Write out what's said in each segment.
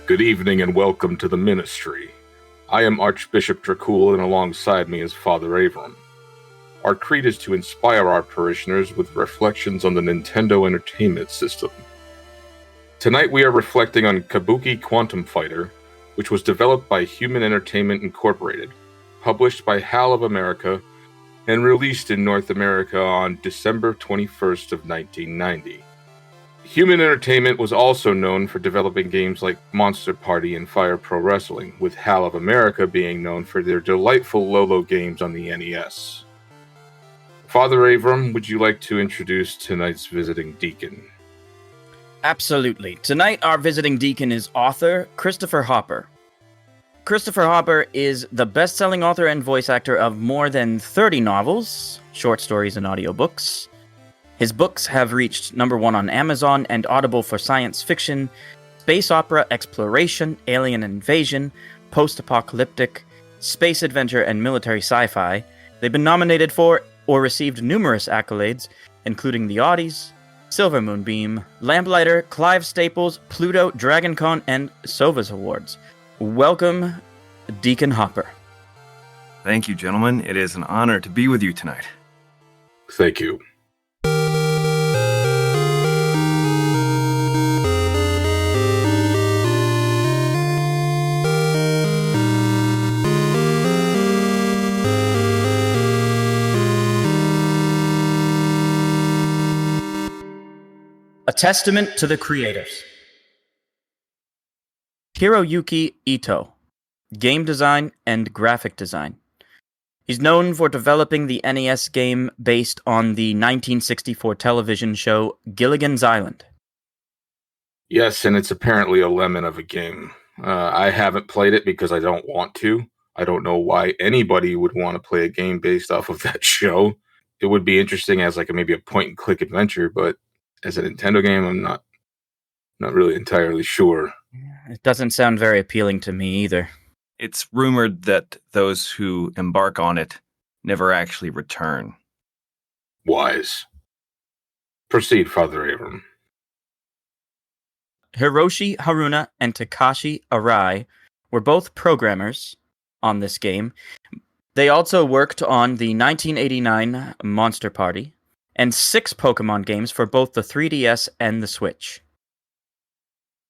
Good evening and welcome to the miNEStry. I am Archbishop Dracul, and alongside me is Father Avram. Our creed is to inspire our parishioners with reflections on the Nintendo Entertainment System. Tonight we are reflecting on Kabuki Quantum Fighter, which was developed by Human Entertainment Incorporated, published by HAL of America, and released in North America on December 21st of 1990. Human Entertainment was also known for developing games like Monster Party and Fire Pro Wrestling, with HAL of America being known for their delightful Lolo games on the NES. Father Avram, would you like to introduce tonight's visiting deacon? Absolutely. Tonight our visiting deacon is author Christopher Hopper. Christopher Hopper is the best-selling author and voice actor of more than 30 novels, short stories, and audiobooks. His books have reached number 1 on Amazon and Audible for science fiction, space opera, exploration, alien invasion, post-apocalyptic, space adventure, and military sci-fi. They've been nominated for or received numerous accolades, including the Audis, Silver Moonbeam, Lamplighter, Clive Staples, Pluto, DragonCon, and Sovas Awards. Welcome, Deacon Hopper. Thank you, gentlemen. It is an honor to be with you tonight. Thank you. A testament to the creators. Hiroyuki Ito, game design and graphic design. He's known for developing the NES game based on the 1964 television show Gilligan's Island. Yes, and it's apparently a lemon of a game. I haven't played it because I don't want to. I don't know why anybody would want to play a game based off of that show. It would be interesting as maybe a point-and-click adventure, but as a Nintendo game, I'm not really entirely sure. It doesn't sound very appealing to me either. It's rumored that those who embark on it never actually return. Wise. Proceed, Father Avram. Hiroshi Haruna and Takashi Arai were both programmers on this game. They also worked on the 1989 Monster Party and 6 Pokemon games for both the 3DS and the Switch.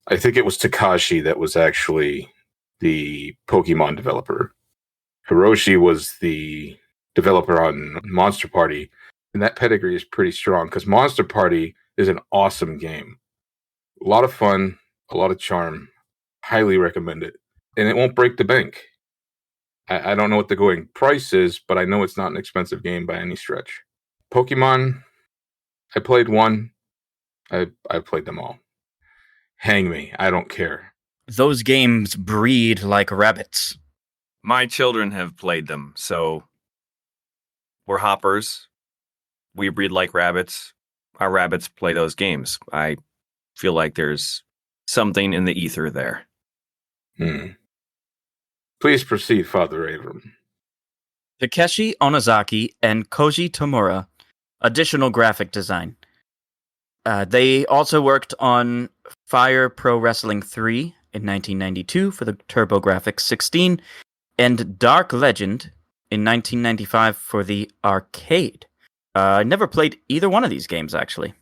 I think it was Takashi that was actually the Pokemon developer. Hiroshi was the developer on Monster Party, and that pedigree is pretty strong because Monster Party is an awesome game. A lot of fun, a lot of charm. Highly recommend it. And it won't break the bank. I don't know what the going price is, but I know it's not an expensive game by any stretch. Pokemon, I played one. I played them all. Hang me, I don't care. Those games breed like rabbits. My children have played them, so we're hoppers. We breed like rabbits. Our rabbits play those games. I feel like there's something in the ether there. Please proceed, Father Avram. Takeshi Onozaki and Koji Tamura, additional graphic design. They also worked on Fire Pro Wrestling 3 in 1992 for the TurboGrafx 16, and Dark Legend in 1995 for the arcade. I never played either one of these games, actually.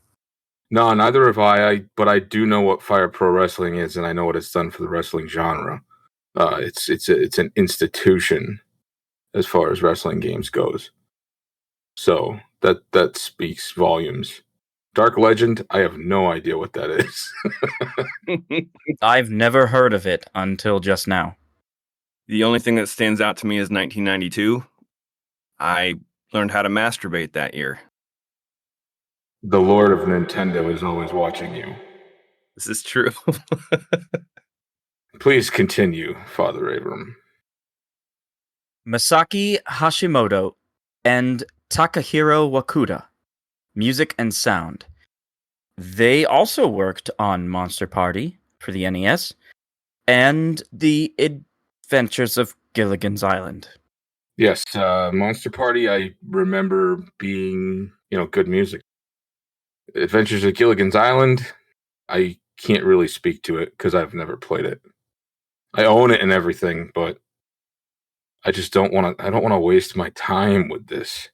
No, neither have I, but I do know what Fire Pro Wrestling is, and I know what it's done for the wrestling genre. It's an institution as far as wrestling games goes. So that speaks volumes. Dark Legend, I have no idea what that is. I've never heard of it until just now. The only thing that stands out to me is 1992. I learned how to masturbate that year. The Lord of Nintendo is always watching you. This is true. Please continue, Father Avram. Masaki Hashimoto and Takahiro Wakuda, music and sound. They also worked on Monster Party for the NES and the Adventures of Gilligan's Island. Yes, Monster Party, I remember being, good music. Adventures of Gilligan's Island, I can't really speak to it because I've never played it. I own it and everything, but I just don't want to. I don't want to waste my time with this.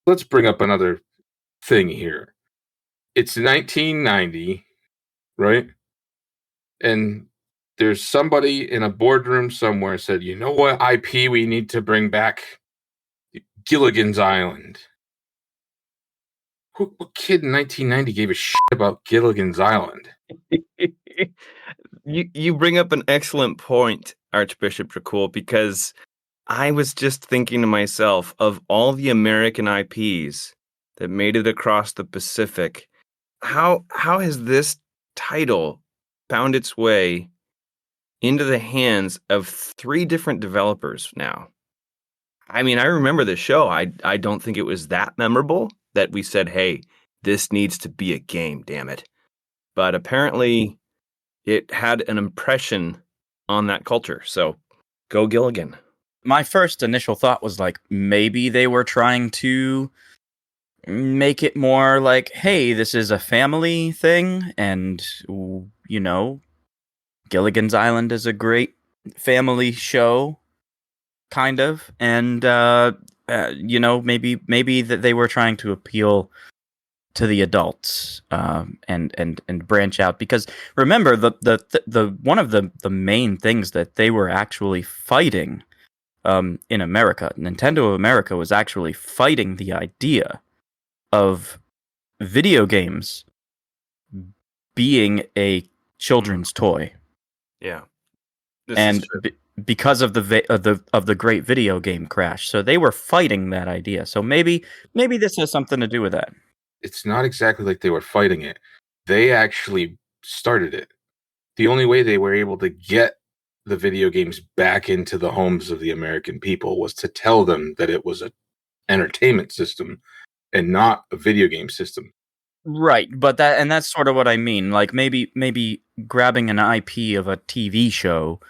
Let's bring up another thing here. It's 1990, right? And there's somebody in a boardroom somewhere said, "You know what IP we need to bring back? Gilligan's Island." What kid in 1990 gave a shit about Gilligan's Island? You bring up an excellent point, Archbishop Dracul, because I was just thinking to myself of all the American IPs that made it across the Pacific. How has this title found its way into the hands of 3 different developers now? I mean, I remember the show. I don't think it was that memorable that we said, "Hey, this needs to be a game, damn it." But apparently it had an impression on that culture. So go Gilligan. My first initial thought was like, maybe they were trying to make it more like, hey, this is a family thing, and, you know, Gilligan's Island is a great family show, kind of, and, you know, maybe that they were trying to appeal to the adults, and branch out, because remember the one of the main things that they were actually fighting in America, Nintendo of America was actually fighting the idea of video games being a children's toy. Yeah. And because of the great video game crash, so they were fighting that idea. So maybe this has something to do with that. It's not exactly like they were fighting it. They actually started it. The only way they were able to get the video games back into the homes of the American people was to tell them that it was an entertainment system and not a video game system. Right, but that's sort of what I mean. Like maybe grabbing an IP of a TV show,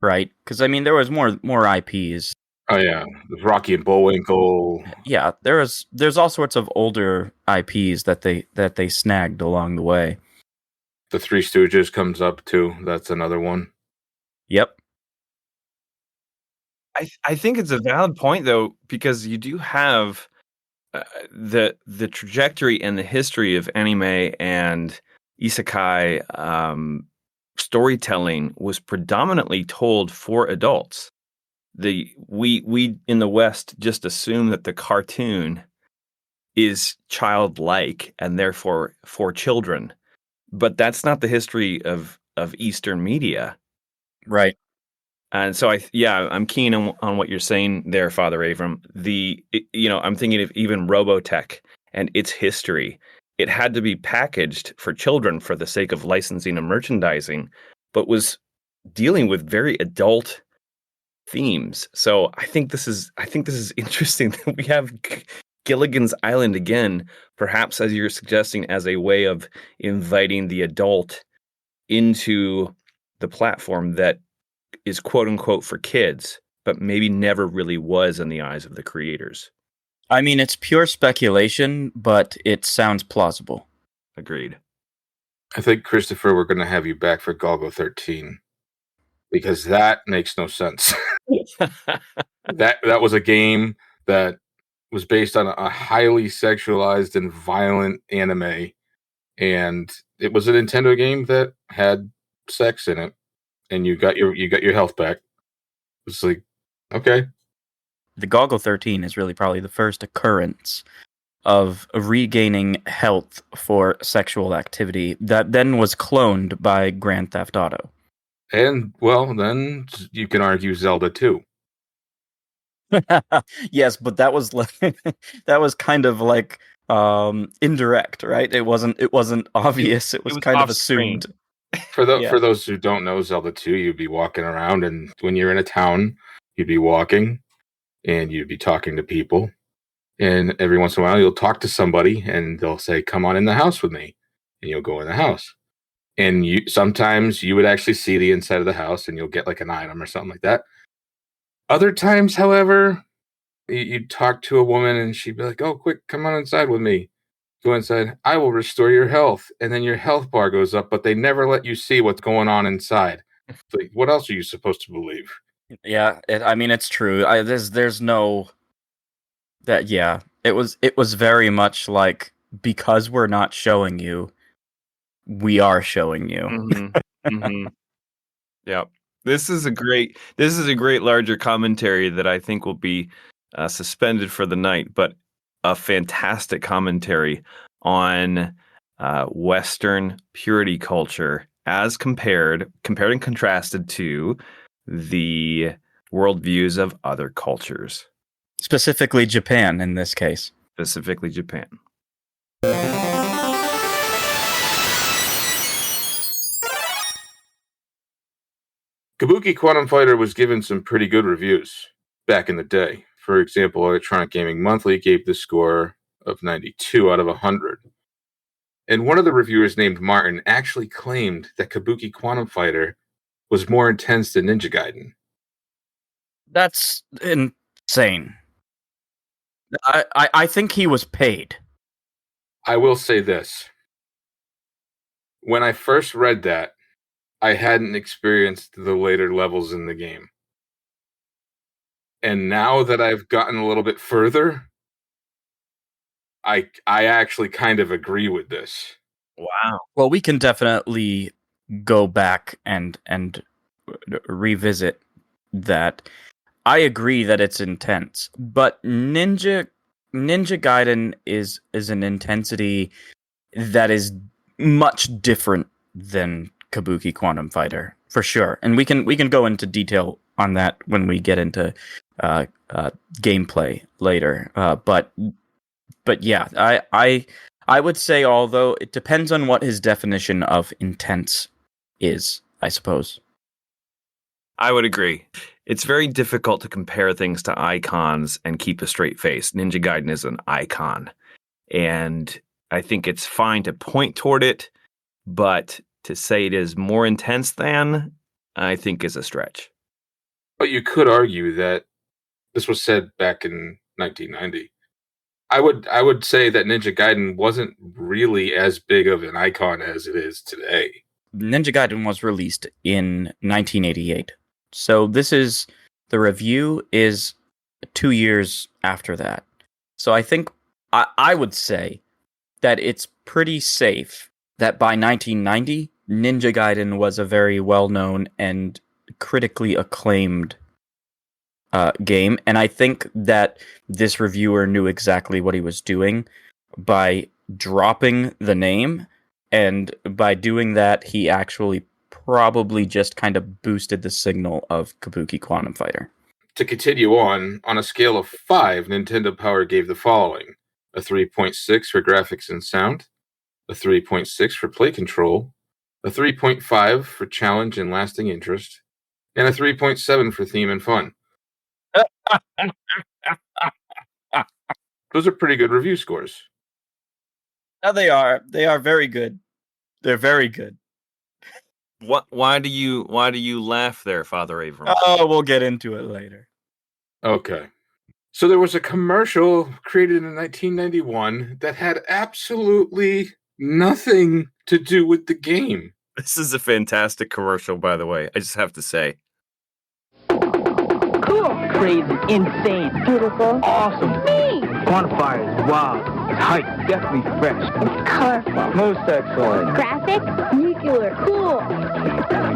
right? Because I mean there was more IPs. Oh yeah, Rocky and Bullwinkle. Yeah, there's all sorts of older IPs that they snagged along the way. The Three Stooges comes up too. That's another one. Yep. I think it's a valid point though, because you do have the trajectory and the history of anime and isekai storytelling was predominantly told for adults. We in the West just assume that the cartoon is childlike and therefore for children, but that's not the history of Eastern media. Right. And so I'm keen on what you're saying there, Father Avram. I'm thinking of even Robotech and its history. It had to be packaged for children for the sake of licensing and merchandising, but was dealing with very adult themes. So I think this is interesting that we have Gilligan's Island again, perhaps as you're suggesting, as a way of inviting the adult into the platform that is quote unquote for kids, but maybe never really was in the eyes of the creators. I mean, it's pure speculation, but it sounds plausible. Agreed. I think, Christopher, we're going to have you back for Golgo 13 because that makes no sense. that was a game that was based on a highly sexualized and violent anime, and it was a Nintendo game that had sex in it, and you got your health back. It's like, okay. The Golgo 13 is really probably the first occurrence of regaining health for sexual activity that then was cloned by Grand Theft Auto. And, well, then you can argue Zelda too. Yes, but that was like that was kind of like indirect, right? It wasn't obvious. It was kind of assumed. For those who don't know Zelda 2, you'd be walking around, and when you're in a town, you'd be walking and you'd be talking to people, and every once in a while you'll talk to somebody and they'll say, "Come on in the house with me," and you'll go in the house. And sometimes you would actually see the inside of the house and you'll get like an item or something like that. Other times, however, you'd talk to a woman and she'd be like, "Oh, quick, come on inside with me." Go inside. "I will restore your health." And then your health bar goes up, but they never let you see what's going on inside. It's like, what else are you supposed to believe? Yeah, it's true. There's no that. Yeah, it was very much like, because we're not showing you, we are showing you. Mm-hmm. Mm-hmm. Yep. This is a great larger commentary that I think will be suspended for the night, but a fantastic commentary on Western purity culture as compared and contrasted to the worldviews of other cultures, Specifically Japan in this case. specifically Japan. Kabuki Quantum Fighter was given some pretty good reviews back in the day. For example, Electronic Gaming Monthly gave the score of 92 out of 100. And one of the reviewers, named Martin, actually claimed that Kabuki Quantum Fighter was more intense than Ninja Gaiden. That's insane. I think he was paid. I will say this. When I first read that, I hadn't experienced the later levels in the game. And now that I've gotten a little bit further, I actually kind of agree with this. Wow. Well, we can definitely go back and revisit that. I agree that it's intense, but Ninja Gaiden is an intensity that is much different than Kabuki Quantum Fighter, for sure. And we can go into detail on that when we get into gameplay later. But yeah, I would say, although it depends on what his definition of intense is, I suppose. I would agree. It's very difficult to compare things to icons and keep a straight face. Ninja Gaiden is an icon. And I think it's fine to point toward it, but to say it is more intense than, I think is a stretch. But you could argue that this was said back in 1990. I would say that Ninja Gaiden wasn't really as big of an icon as it is today. Ninja Gaiden was released in 1988. So the review is 2 years after that. So I think I would say that it's pretty safe that by 1990, Ninja Gaiden was a very well-known and critically acclaimed game. And I think that this reviewer knew exactly what he was doing by dropping the name. And by doing that, he actually probably just kind of boosted the signal of Kabuki Quantum Fighter. To continue on a scale of 5, Nintendo Power gave the following: a 3.6 for graphics and sound, a 3.6 for play control, a 3.5 for challenge and lasting interest, and a 3.7 for theme and fun. Those are pretty good review scores. Now they are very good. They're very good. Why do you laugh there, Father Avram? Oh, we'll get into it later. Okay. So there was a commercial created in 1991 that had absolutely nothing to do with the game. This is a fantastic commercial, by the way. I just have to say. Cool. Crazy. Insane. Beautiful. Awesome. Me. Quantum Fighter is wild. It's hype. Definitely fresh. It's colorful. Most excellent. Graphic. Nuclear. Cool.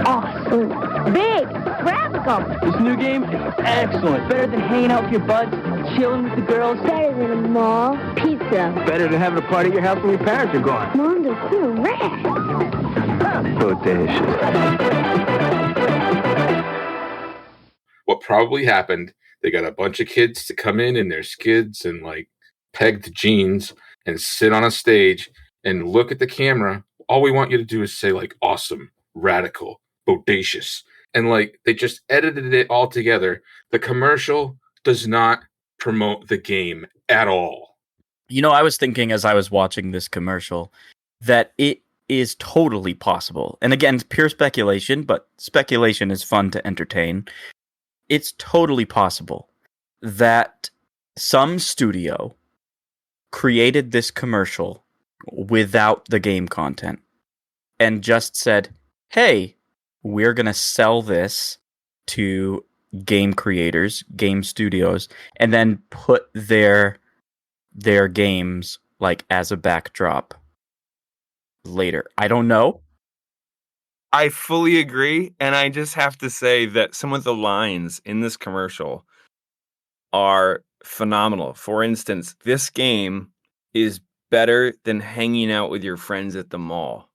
Awesome. Big. Graphical. This new game is excellent. Better than hanging out with your buds, chilling with the girls. Better than a mall. Pizza. Better than having a party at your house when your parents are gone. Mondo correct. Bodacious. What probably happened, they got a bunch of kids to come in their skids and like pegged jeans and sit on a stage and look at the camera. All we want you to do is say like awesome, radical, bodacious. And like they just edited it all together. The commercial does not promote the game at all. You know, I was thinking as I was watching this commercial that it is totally possible. And again, it's pure speculation, but speculation is fun to entertain. It's totally possible that some studio created this commercial without the game content and just said, hey, we're going to sell this to game creators, game studios, and then put their games like as a backdrop later. I don't know. I fully agree, and I just have to say that some of the lines in this commercial are phenomenal. For instance, this game is better than hanging out with your friends at the mall.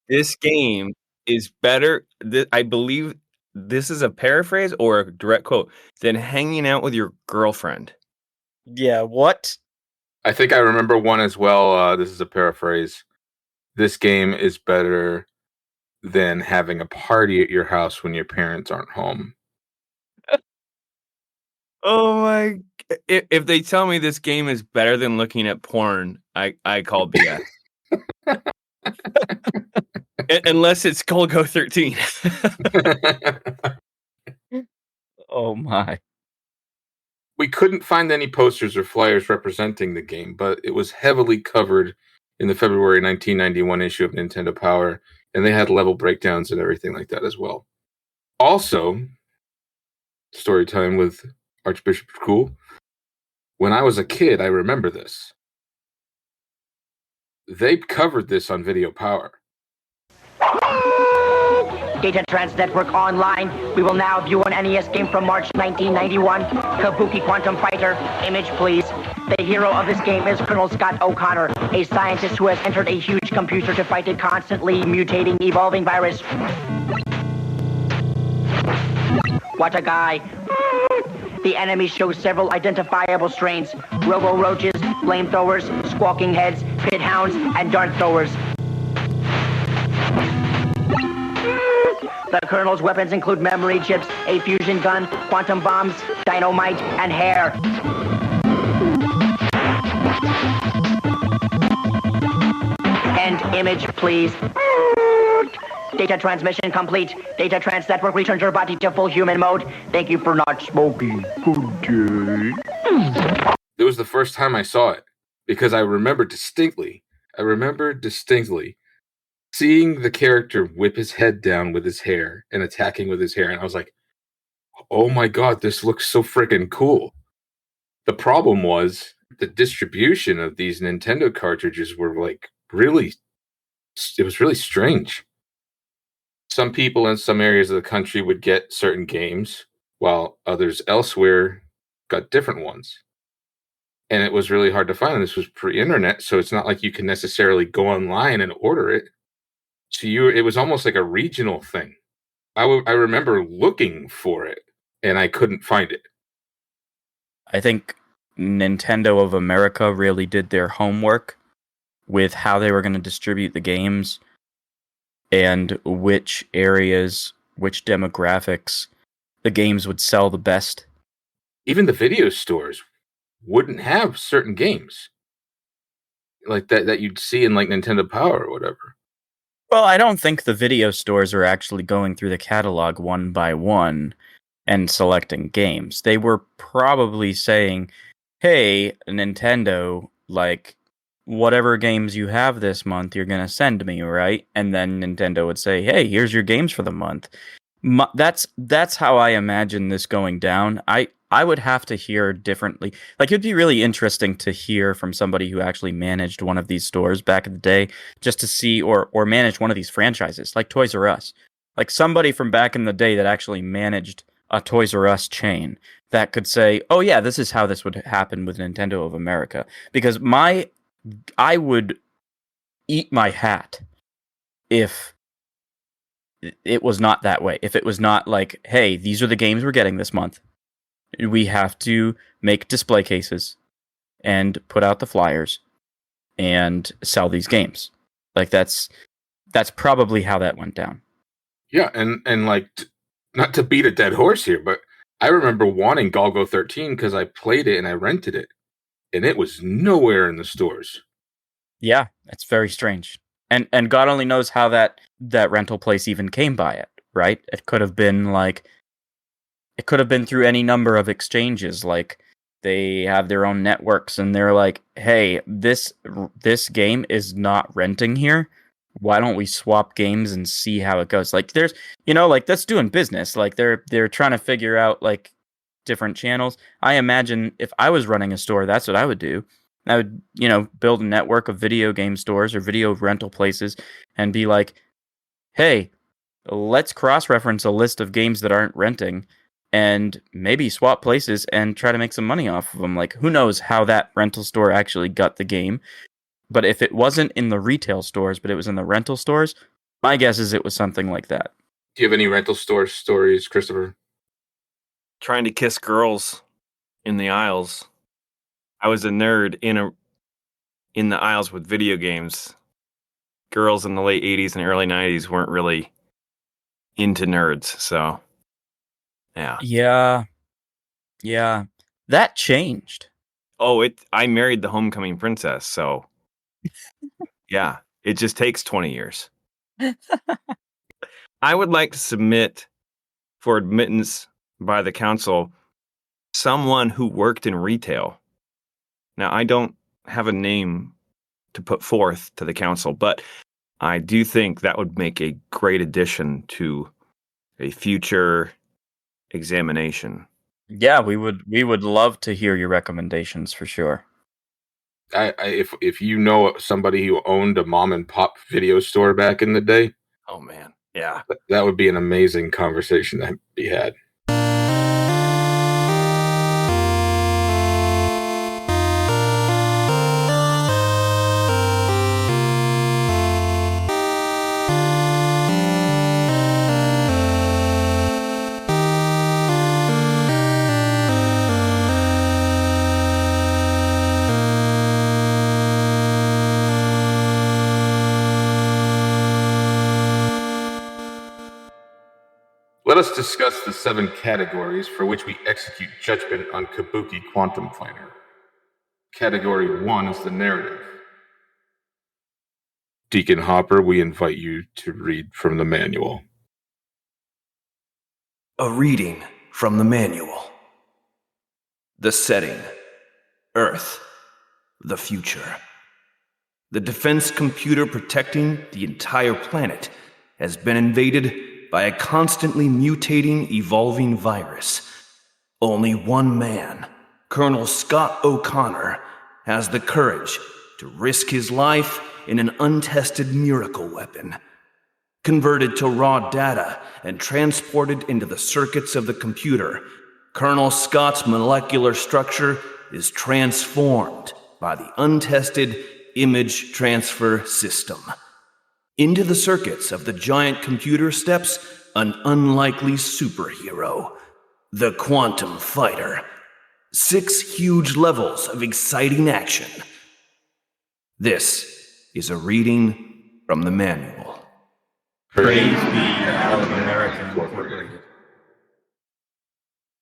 This game is better, I believe this is a paraphrase or a direct quote, than hanging out with your girlfriend. Yeah, what? I think I remember one as well. This is a paraphrase. This game is better than having a party at your house when your parents aren't home. Oh my! If they tell me this game is better than looking at porn, I call BS. Unless it's Golgo 13. Oh my. We couldn't find any posters or flyers representing the game, but it was heavily covered in the February 1991 issue of Nintendo Power, and they had level breakdowns and everything like that as well. Also, story time with Archbishop Dracul. When I was a kid, I remember this. They covered this on Video Power. Data Trans Network Online. We will now view an NES game from March 1991, Kabuki Quantum Fighter. Image, please. The hero of this game is Colonel Scott O'Connor, a scientist who has entered a huge computer to fight a constantly mutating, evolving virus. What a guy. The enemy shows several identifiable strains: robo-roaches, flamethrowers, squawking heads, pit hounds, and dart throwers. The Colonel's weapons include memory chips, a fusion gun, quantum bombs, dynamite, and hair. End image, please. Data transmission complete. Data Trans Network returns your body to full human mode. Thank you for not smoking. Good day. It was the first time I saw it, because I remember distinctly seeing the character whip his head down with his hair and attacking with his hair, and I was like, oh my god, this looks so freaking cool. The problem was the distribution of these Nintendo cartridges were like it was really strange. Some people in some areas of the country would get certain games, while others elsewhere got different ones. And it was really hard to find. This was pre-internet, so it's not like you can necessarily go online and order it. So it was almost like a regional thing. I remember looking for it, and I couldn't find it. I think Nintendo of America really did their homework with how they were going to distribute the games and which areas, which demographics the games would sell the best. Even the video stores wouldn't have certain games like that you'd see in like Nintendo Power or whatever. Well, I don't think the video stores are actually going through the catalog one by one and selecting games. They were probably saying, hey, Nintendo, like, whatever games you have this month, you're going to send me, right? And then Nintendo would say, hey, here's your games for the month. That's how I imagine this going down. I would have to hear differently. Like, it'd be really interesting to hear from somebody who actually managed one of these stores back in the day, just to see, or managed one of these franchises, like Toys R Us. Like, somebody from back in the day that actually managed a Toys R Us chain that could say, oh yeah, this is how this would happen with Nintendo of America. Because I would eat my hat if it was not that way. If it was not like, hey, these are the games we're getting this month. We have to make display cases and put out the flyers and sell these games. Like, that's probably how that went down. Yeah, and like, not to beat a dead horse here, but I remember wanting Golgo 13 because I played it and I rented it, and it was nowhere in the stores. Yeah, it's very strange. And God only knows how that rental place even came by it, right? It could have been through any number of exchanges. Like, they have their own networks and they're like, hey, this game is not renting here. why don't we swap games and see how it goes? Like there's, like that's doing business. Like they're trying to figure out like different channels. I imagine if I was running a store, that's what I would do. I would, build a network of video game stores or video rental places and be like, hey, let's cross-reference a list of games that aren't renting and maybe swap places and try to make some money off of them. Like, who knows how that rental store actually got the game. But if it wasn't in the retail stores, but it was in the rental stores, my guess is it was something like that. Do you have any rental store stories, Christopher? Trying to kiss girls in the aisles. I was a nerd in the aisles with video games. Girls in the late 80s and early 90s weren't really into nerds, so yeah. Yeah. That changed. Oh, I married the homecoming princess, so yeah, it just takes 20 years. I would like to submit for admittance by the council someone who worked in retail. Now, I don't have a name to put forth to the council, but I do think that would make a great addition to a future examination. Yeah, we would love to hear your recommendations for sure. If you know somebody who owned a mom and pop video store back in the day, oh man, yeah, that would be an amazing conversation to be had. Let us discuss the 7 categories for which we execute judgment on Kabuki Quantum Fighter. Category 1 is the narrative. Deacon Hopper, we invite you to read from the manual. A reading from the manual. The setting: Earth, the future. The defense computer protecting the entire planet has been invaded by a constantly mutating, evolving virus. Only one man, Colonel Scott O'Connor, has the courage to risk his life in an untested miracle weapon. Converted to raw data and transported into the circuits of the computer, Colonel Scott's molecular structure is transformed by the untested image transfer system. Into the circuits of the giant computer steps an unlikely superhero, the Quantum Fighter. 6 huge levels of exciting action. This is a reading from the manual. Praise be the HAL of America Incorporated.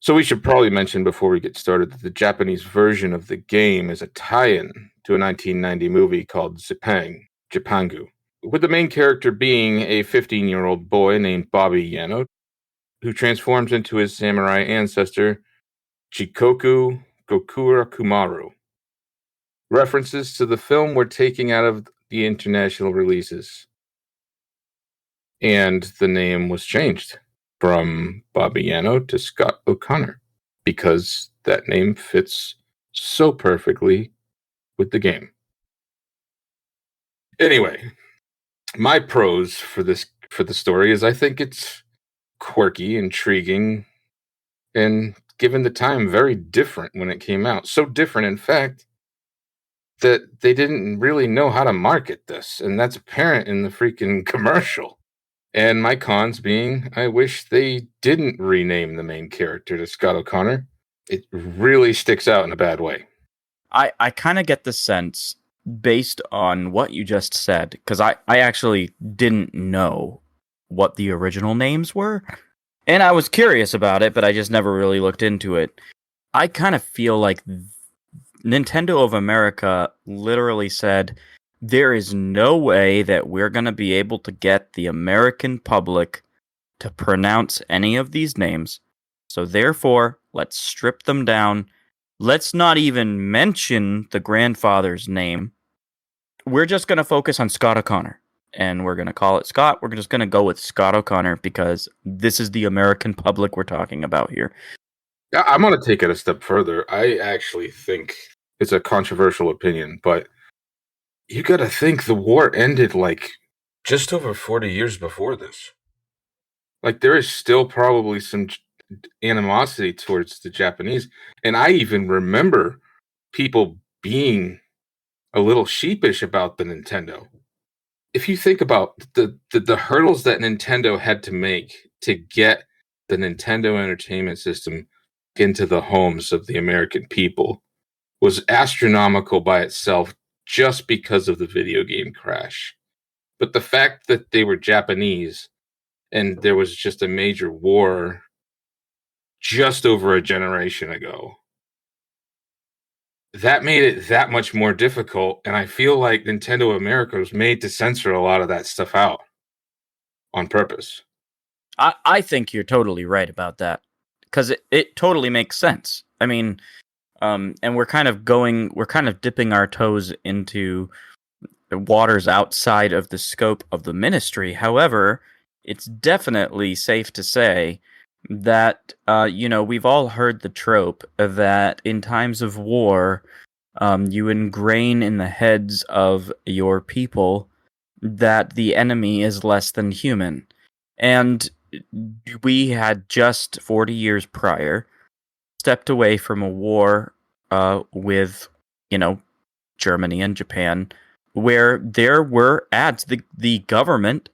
So we should probably mention before we get started that the Japanese version of the game is a tie-in to a 1990 movie called Japangu, with the main character being a 15-year-old boy named Bobby Yano, who transforms into his samurai ancestor, Chikoku Gokura Kumaru. References to the film were taken out of the international releases, and the name was changed from Bobby Yano to Scott O'Connor, because that name fits so perfectly with the game. Anyway, my pros for the story is I think it's quirky, intriguing, and given the time, very different when it came out. So different, in fact, that they didn't really know how to market this, and that's apparent in the freaking commercial. And my cons being, I wish they didn't rename the main character to Scott O'Connor. It really sticks out in a bad way. I kind of get the sense, based on what you just said, because I actually didn't know what the original names were, and I was curious about it, but I just never really looked into it. I kind of feel like Nintendo of America literally said, there is no way that we're going to be able to get the American public to pronounce any of these names, so therefore, let's strip them down. Let's not even mention the grandfather's name. We're just going to focus on Scott O'Connor. and we're going to call it Scott. We're just going to go with Scott O'Connor because this is the American public we're talking about here. I'm going to take it a step further. I actually think it's a controversial opinion, but you got to think the war ended like just over 40 years before this. Like, there is still probably some animosity towards the Japanese. And I even remember people being a little sheepish about the Nintendo. If you think about the hurdles that Nintendo had to make to get the Nintendo Entertainment System into the homes of the American people was astronomical by itself just because of the video game crash. But the fact that they were Japanese and there was just a major war just over a generation ago, that made it that much more difficult. And I feel like Nintendo America was made to censor a lot of that stuff out on purpose. I think you're totally right about that because it totally makes sense. I mean, and we're kind of dipping our toes into waters outside of the scope of the miNEStry. However, it's definitely safe to say that, we've all heard the trope that in times of war, you ingrain in the heads of your people that the enemy is less than human. And we had just 40 years prior stepped away from a war with, Germany and Japan, where there were ads. The government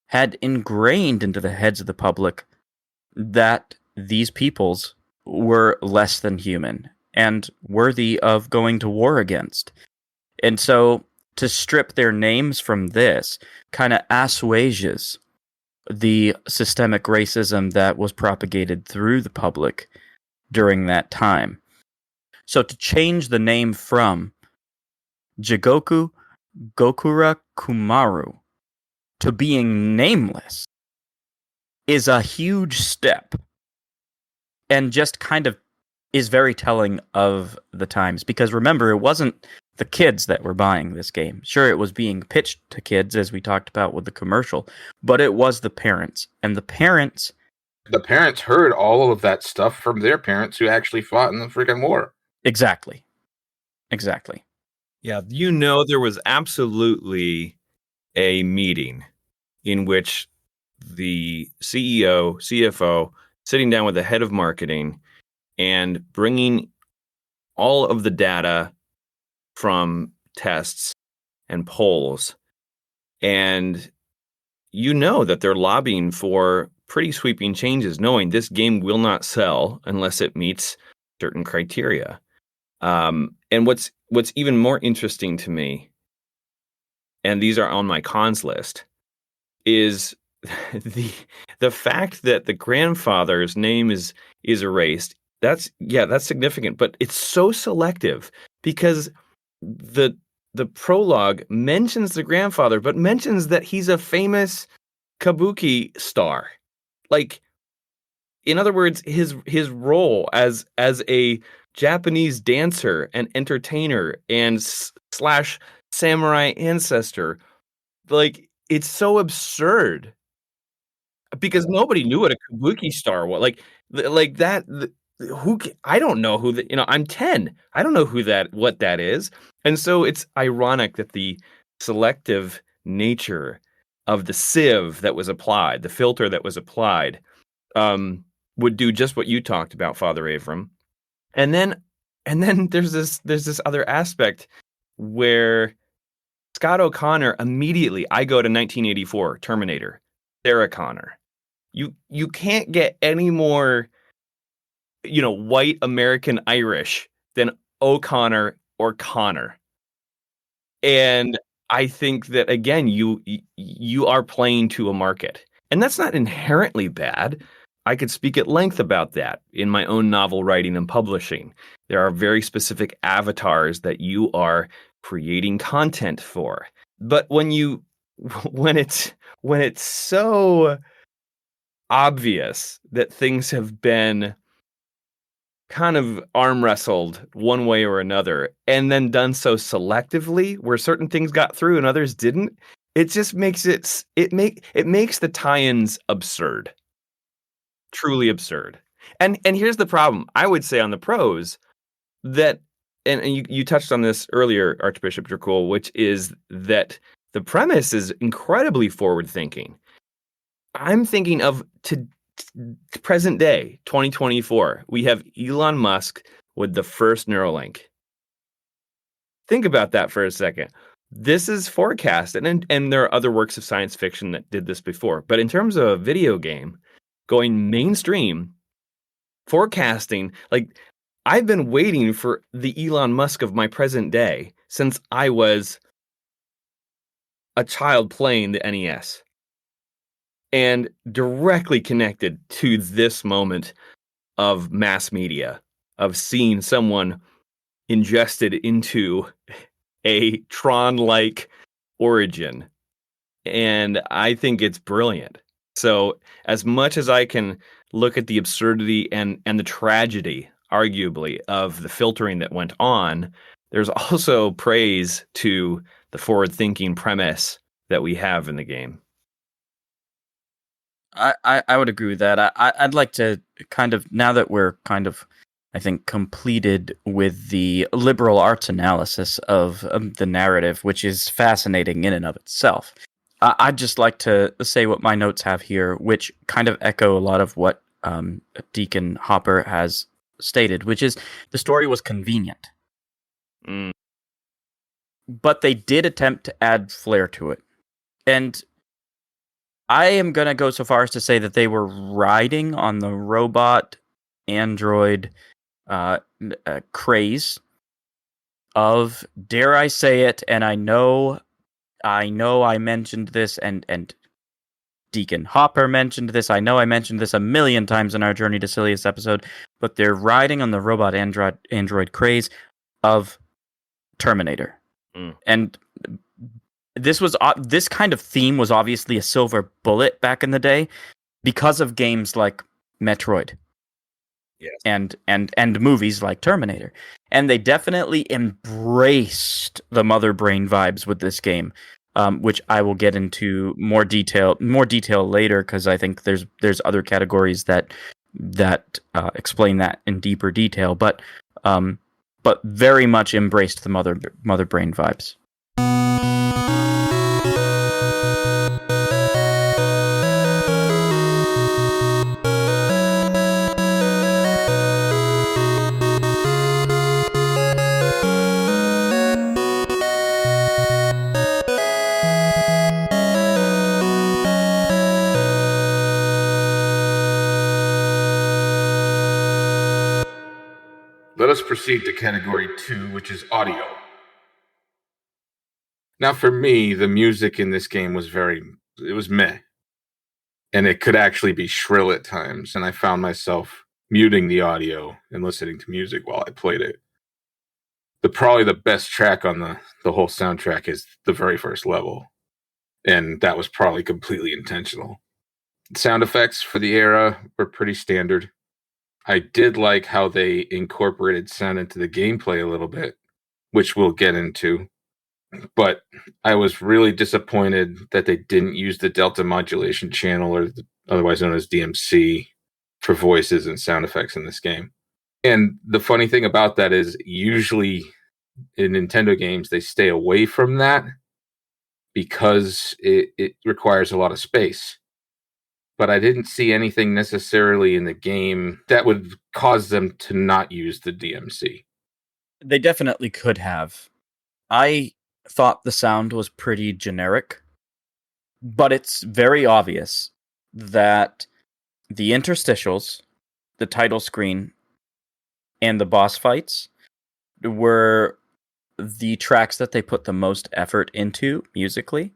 had ingrained into the heads of the public that these peoples were less than human and worthy of going to war against. And so to strip their names from this kind of assuages the systemic racism that was propagated through the public during that time. So to change the name from Jigoku Gokura Kumaru to being nameless is a huge step and just kind of is very telling of the times. Because remember, it wasn't the kids that were buying this game. Sure, it was being pitched to kids, as we talked about with the commercial, but it was the parents. And the parents heard all of that stuff from their parents who actually fought in the freaking war. Exactly. Yeah, there was absolutely a meeting in which the CEO, CFO, sitting down with the head of marketing and bringing all of the data from tests and polls. And that they're lobbying for pretty sweeping changes, knowing this game will not sell unless it meets certain criteria. And what's even more interesting to me, and these are on my cons list, is the fact that the grandfather's name is erased. That's significant, but it's so selective because the prologue mentions the grandfather, but mentions that he's a famous Kabuki star. Like, in other words, his role as a Japanese dancer and entertainer and slash samurai ancestor, like, it's so absurd because nobody knew what a Kabuki star was. Like that. I don't know who I'm 10. I don't know what that is. And so it's ironic that the selective nature of the sieve that was applied, the filter that was applied, would do just what you talked about, Father Avram. And then there's this other aspect where Scott O'Connor immediately, I go to 1984, Terminator, Sarah Connor. You can't get any more, white American Irish than O'Connor or Connor. And I think that, again, you are playing to a market. And that's not inherently bad. I could speak at length about that in my own novel writing and publishing. There are very specific avatars that you are creating content for. But when it's so obvious that things have been kind of arm wrestled one way or another and then done so selectively where certain things got through and others didn't, it just makes it makes the tie-ins absurd. Truly absurd. And here's the problem. I would say on the pros that and you touched on this earlier, Archbishop Dracul, which is that the premise is incredibly forward-thinking. I'm thinking of to present day, 2024. We have Elon Musk with the first Neuralink. Think about that for a second. This is forecasted, and there are other works of science fiction that did this before. But in terms of a video game going mainstream, forecasting, like I've been waiting for the Elon Musk of my present day since I was a child playing the NES. And directly connected to this moment of mass media, of seeing someone ingested into a Tron-like origin. And I think it's brilliant. So as much as I can look at the absurdity and the tragedy, arguably, of the filtering that went on, there's also praise to the forward-thinking premise that we have in the game. I would agree with that. I'd like to kind of, now that we're kind of, I think, completed with the liberal arts analysis of the narrative, which is fascinating in and of itself, I'd just like to say what my notes have here, which kind of echo a lot of what Deacon Hopper has stated, which is the story was convenient. But they did attempt to add flair to it. And I am going to go so far as to say that they were riding on the robot android craze of, dare I say it, and I know I mentioned this, and Deacon Hopper mentioned this, I know I mentioned this a million times in our Journey to Silliest episode, but they're riding on the robot android craze of Terminator. And this kind of theme was obviously a silver bullet back in the day because of games like Metroid. Yes. And movies like Terminator. And they definitely embraced the mother brain vibes with this game, which I will get into more detail later, because I think there's other categories that explain that in deeper detail, but very much embraced the mother brain vibes. Let us proceed to category 2, which is audio. Now, for me, the music in this game was meh. And it could actually be shrill at times, and I found myself muting the audio and listening to music while I played it. Probably the best track on the whole soundtrack is the very first level, and that was probably completely intentional. Sound effects for the era were pretty standard. I did like how they incorporated sound into the gameplay a little bit, which we'll get into. But I was really disappointed that they didn't use the delta modulation channel, or otherwise known as DMC, for voices and sound effects in this game. And the funny thing about that is, usually in Nintendo games, they stay away from that because it requires a lot of space. But I didn't see anything necessarily in the game that would cause them to not use the DMC. They definitely could have. I thought the sound was pretty generic, but it's very obvious that the interstitials, the title screen, and the boss fights were the tracks that they put the most effort into musically.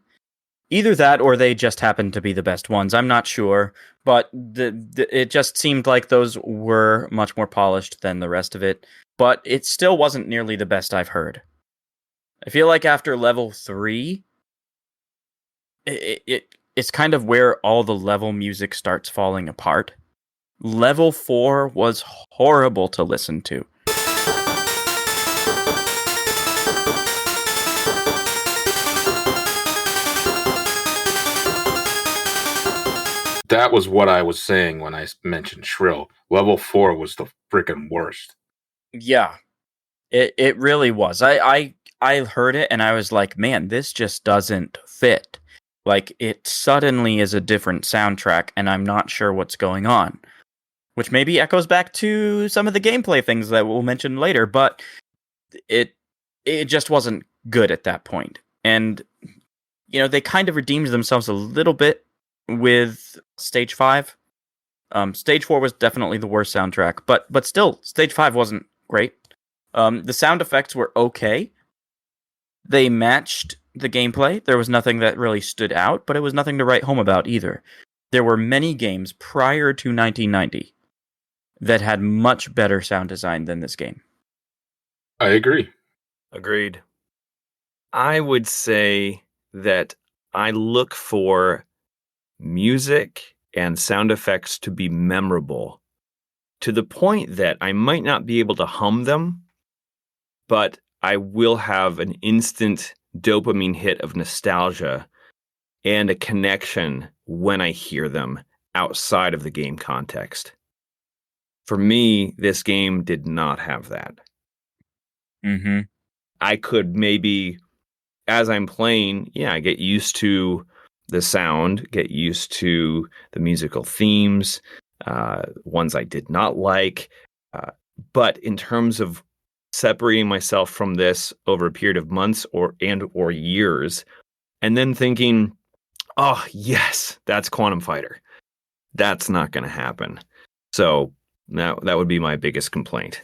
Either that, or they just happened to be the best ones. I'm not sure, but it just seemed like those were much more polished than the rest of it. But it still wasn't nearly the best I've heard. I feel like after level 3, it's kind of where all the level music starts falling apart. Level 4 was horrible to listen to. That was what I was saying when I mentioned shrill. Level 4 was the freaking worst. Yeah, it really was. I heard it and I was like, man, this just doesn't fit. Like, it suddenly is a different soundtrack, and I'm not sure what's going on. Which maybe echoes back to some of the gameplay things that we'll mention later, but it just wasn't good at that point. And, they kind of redeemed themselves a little bit with Stage 5. Stage 4 was definitely the worst soundtrack, but still, Stage 5 wasn't great. The sound effects were okay. They matched the gameplay. There was nothing that really stood out, but it was nothing to write home about either. There were many games prior to 1990 that had much better sound design than this game. I agree. Agreed. I would say that I look for music and sound effects to be memorable to the point that I might not be able to hum them, but I will have an instant dopamine hit of nostalgia and a connection when I hear them outside of the game context. For me, this game did not have that. Mm-hmm. I could maybe, as I'm playing, I get used to the sound, get used to the musical themes, ones I did not like. But in terms of separating myself from this over a period of months or years, and then thinking, oh, yes, that's Quantum Fighter. That's not going to happen. So that would be my biggest complaint.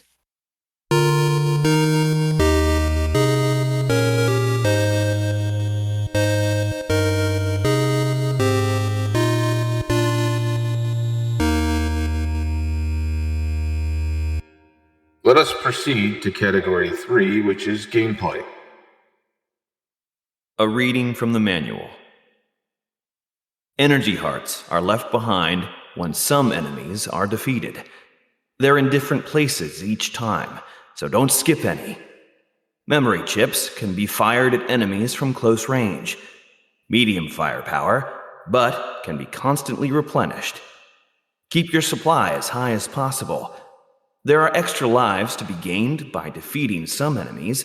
Let us proceed to Category 3, which is gameplay. A reading from the manual. Energy hearts are left behind when some enemies are defeated. They're in different places each time, so don't skip any. Memory chips can be fired at enemies from close range. Medium firepower, but can be constantly replenished. Keep your supply as high as possible. There are extra lives to be gained by defeating some enemies,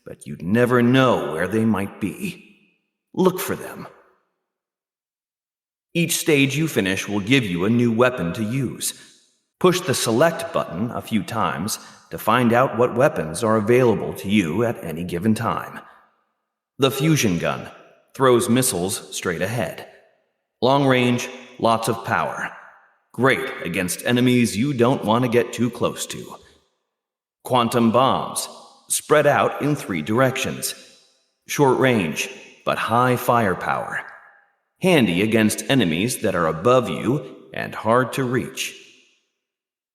but you'd never know where they might be. Look for them. Each stage you finish will give you a new weapon to use. Push the select button a few times to find out what weapons are available to you at any given time. The fusion gun throws missiles straight ahead. Long range, lots of power. Great against enemies you don't want to get too close to. Quantum bombs spread out in 3 directions. Short range, but high firepower. Handy against enemies that are above you and hard to reach.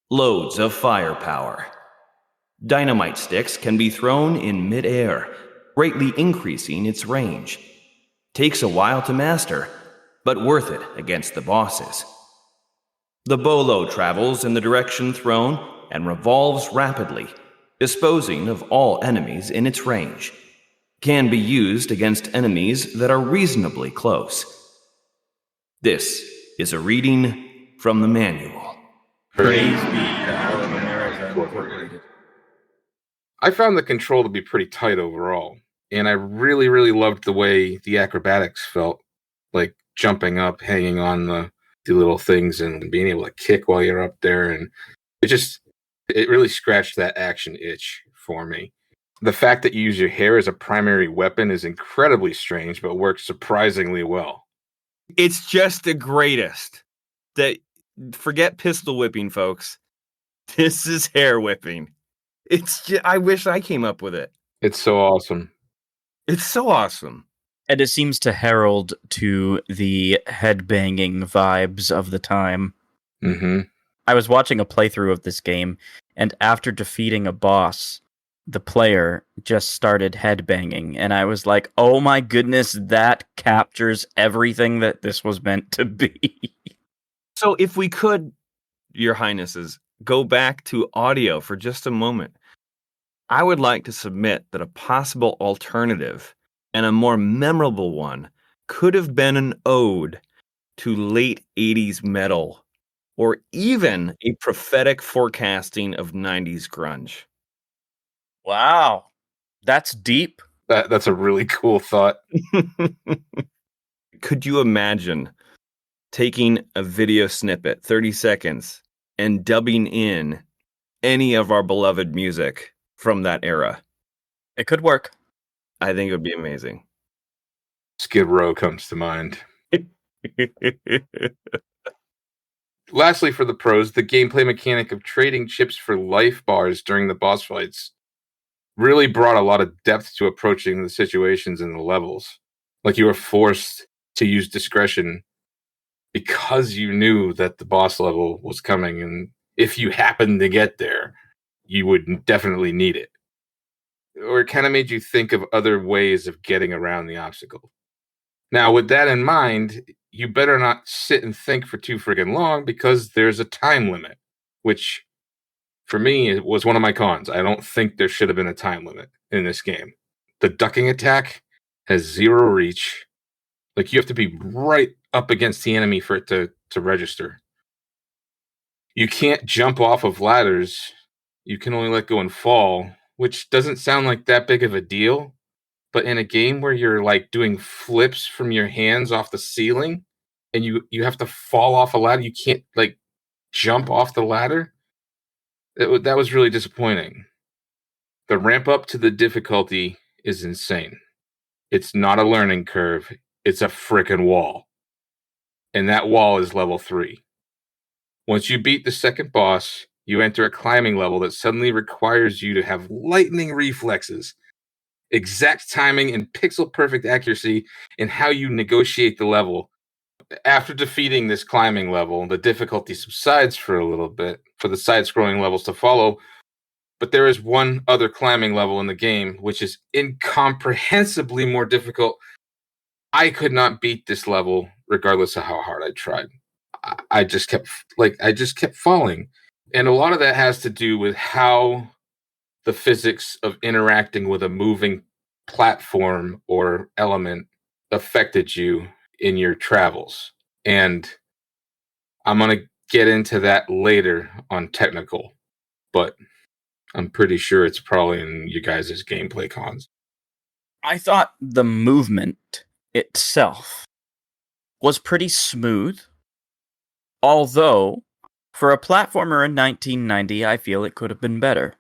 Loads of firepower. Dynamite sticks can be thrown in mid-air, greatly increasing its range. Takes a while to master, but worth it against the bosses. The bolo travels in the direction thrown and revolves rapidly, disposing of all enemies in its range. Can be used against enemies that are reasonably close. This is a reading from the manual. Praise be the HAL of America Incorporated. I found the control to be pretty tight overall, and I really, really loved the way the acrobatics felt, like jumping up, hanging on the little things, and being able to kick while you're up there, and it really scratched that action itch for me. The fact that you use your hair as a primary weapon is incredibly strange, but works surprisingly well. It's just the greatest. Forget pistol whipping, folks. This is hair whipping. I wish I came up with it. It's so awesome. It's so awesome. And it seems to herald to the headbanging vibes of the time. Mm-hmm. I was watching a playthrough of this game, and after defeating a boss, the player just started headbanging, and I was like, oh my goodness, that captures everything that this was meant to be. So if we could, Your Highnesses, go back to audio for just a moment, I would like to submit that a possible alternative and a more memorable one could have been an ode to late 80s metal, or even a prophetic forecasting of 90s grunge. Wow. That's deep. That's a really cool thought. Could you imagine taking a video snippet, 30 seconds, and dubbing in any of our beloved music from that era? It could work. I think it would be amazing. Skid Row comes to mind. Lastly, for the pros, the gameplay mechanic of trading chips for life bars during the boss fights really brought a lot of depth to approaching the situations and the levels. Like, you were forced to use discretion because you knew that the boss level was coming, and if you happened to get there, you would definitely need it. Or it kind of made you think of other ways of getting around the obstacle. Now, with that in mind, you better not sit and think for too friggin' long, because there's a time limit, which for me it was one of my cons. I don't think there should have been a time limit in this game. The ducking attack has 0 reach. Like, you have to be right up against the enemy for it to register. You can't jump off of ladders. You can only let go and fall, which doesn't sound like that big of a deal. But in a game where you're like doing flips from your hands off the ceiling, and you have to fall off a ladder, you can't like jump off the ladder. That was really disappointing. The ramp up to the difficulty is insane. It's not a learning curve. It's a frickin' wall. And that wall is level 3. Once you beat the second boss, you enter a climbing level that suddenly requires you to have lightning reflexes, exact timing, and pixel perfect accuracy in how you negotiate the level. After defeating this climbing level, the difficulty subsides for a little bit for the side-scrolling levels to follow, but there is one other climbing level in the game which is incomprehensibly more difficult. I could not beat this level regardless of how hard I tried. I just kept falling. And a lot of that has to do with how the physics of interacting with a moving platform or element affected you in your travels. And I'm going to get into that later on technical, but I'm pretty sure it's probably in you guys' gameplay cons. I thought the movement itself was pretty smooth, although for a platformer in 1990, I feel it could have been better.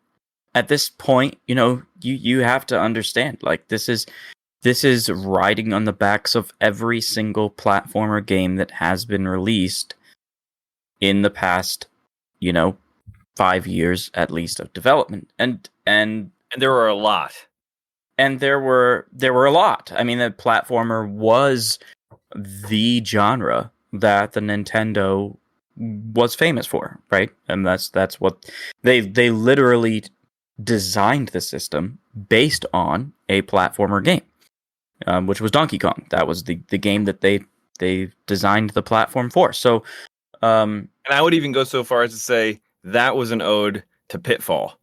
At this point, you have to understand, like, this is riding on the backs of every single platformer game that has been released in the past, 5 years at least of development, and there were a lot. And there were a lot. I mean, the platformer was the genre that the Nintendo was famous for, right? And that's what they literally designed the system based on a platformer game, which was Donkey Kong. That was the game that they designed the platform for. So, and I would even go so far as to say that was an ode to Pitfall.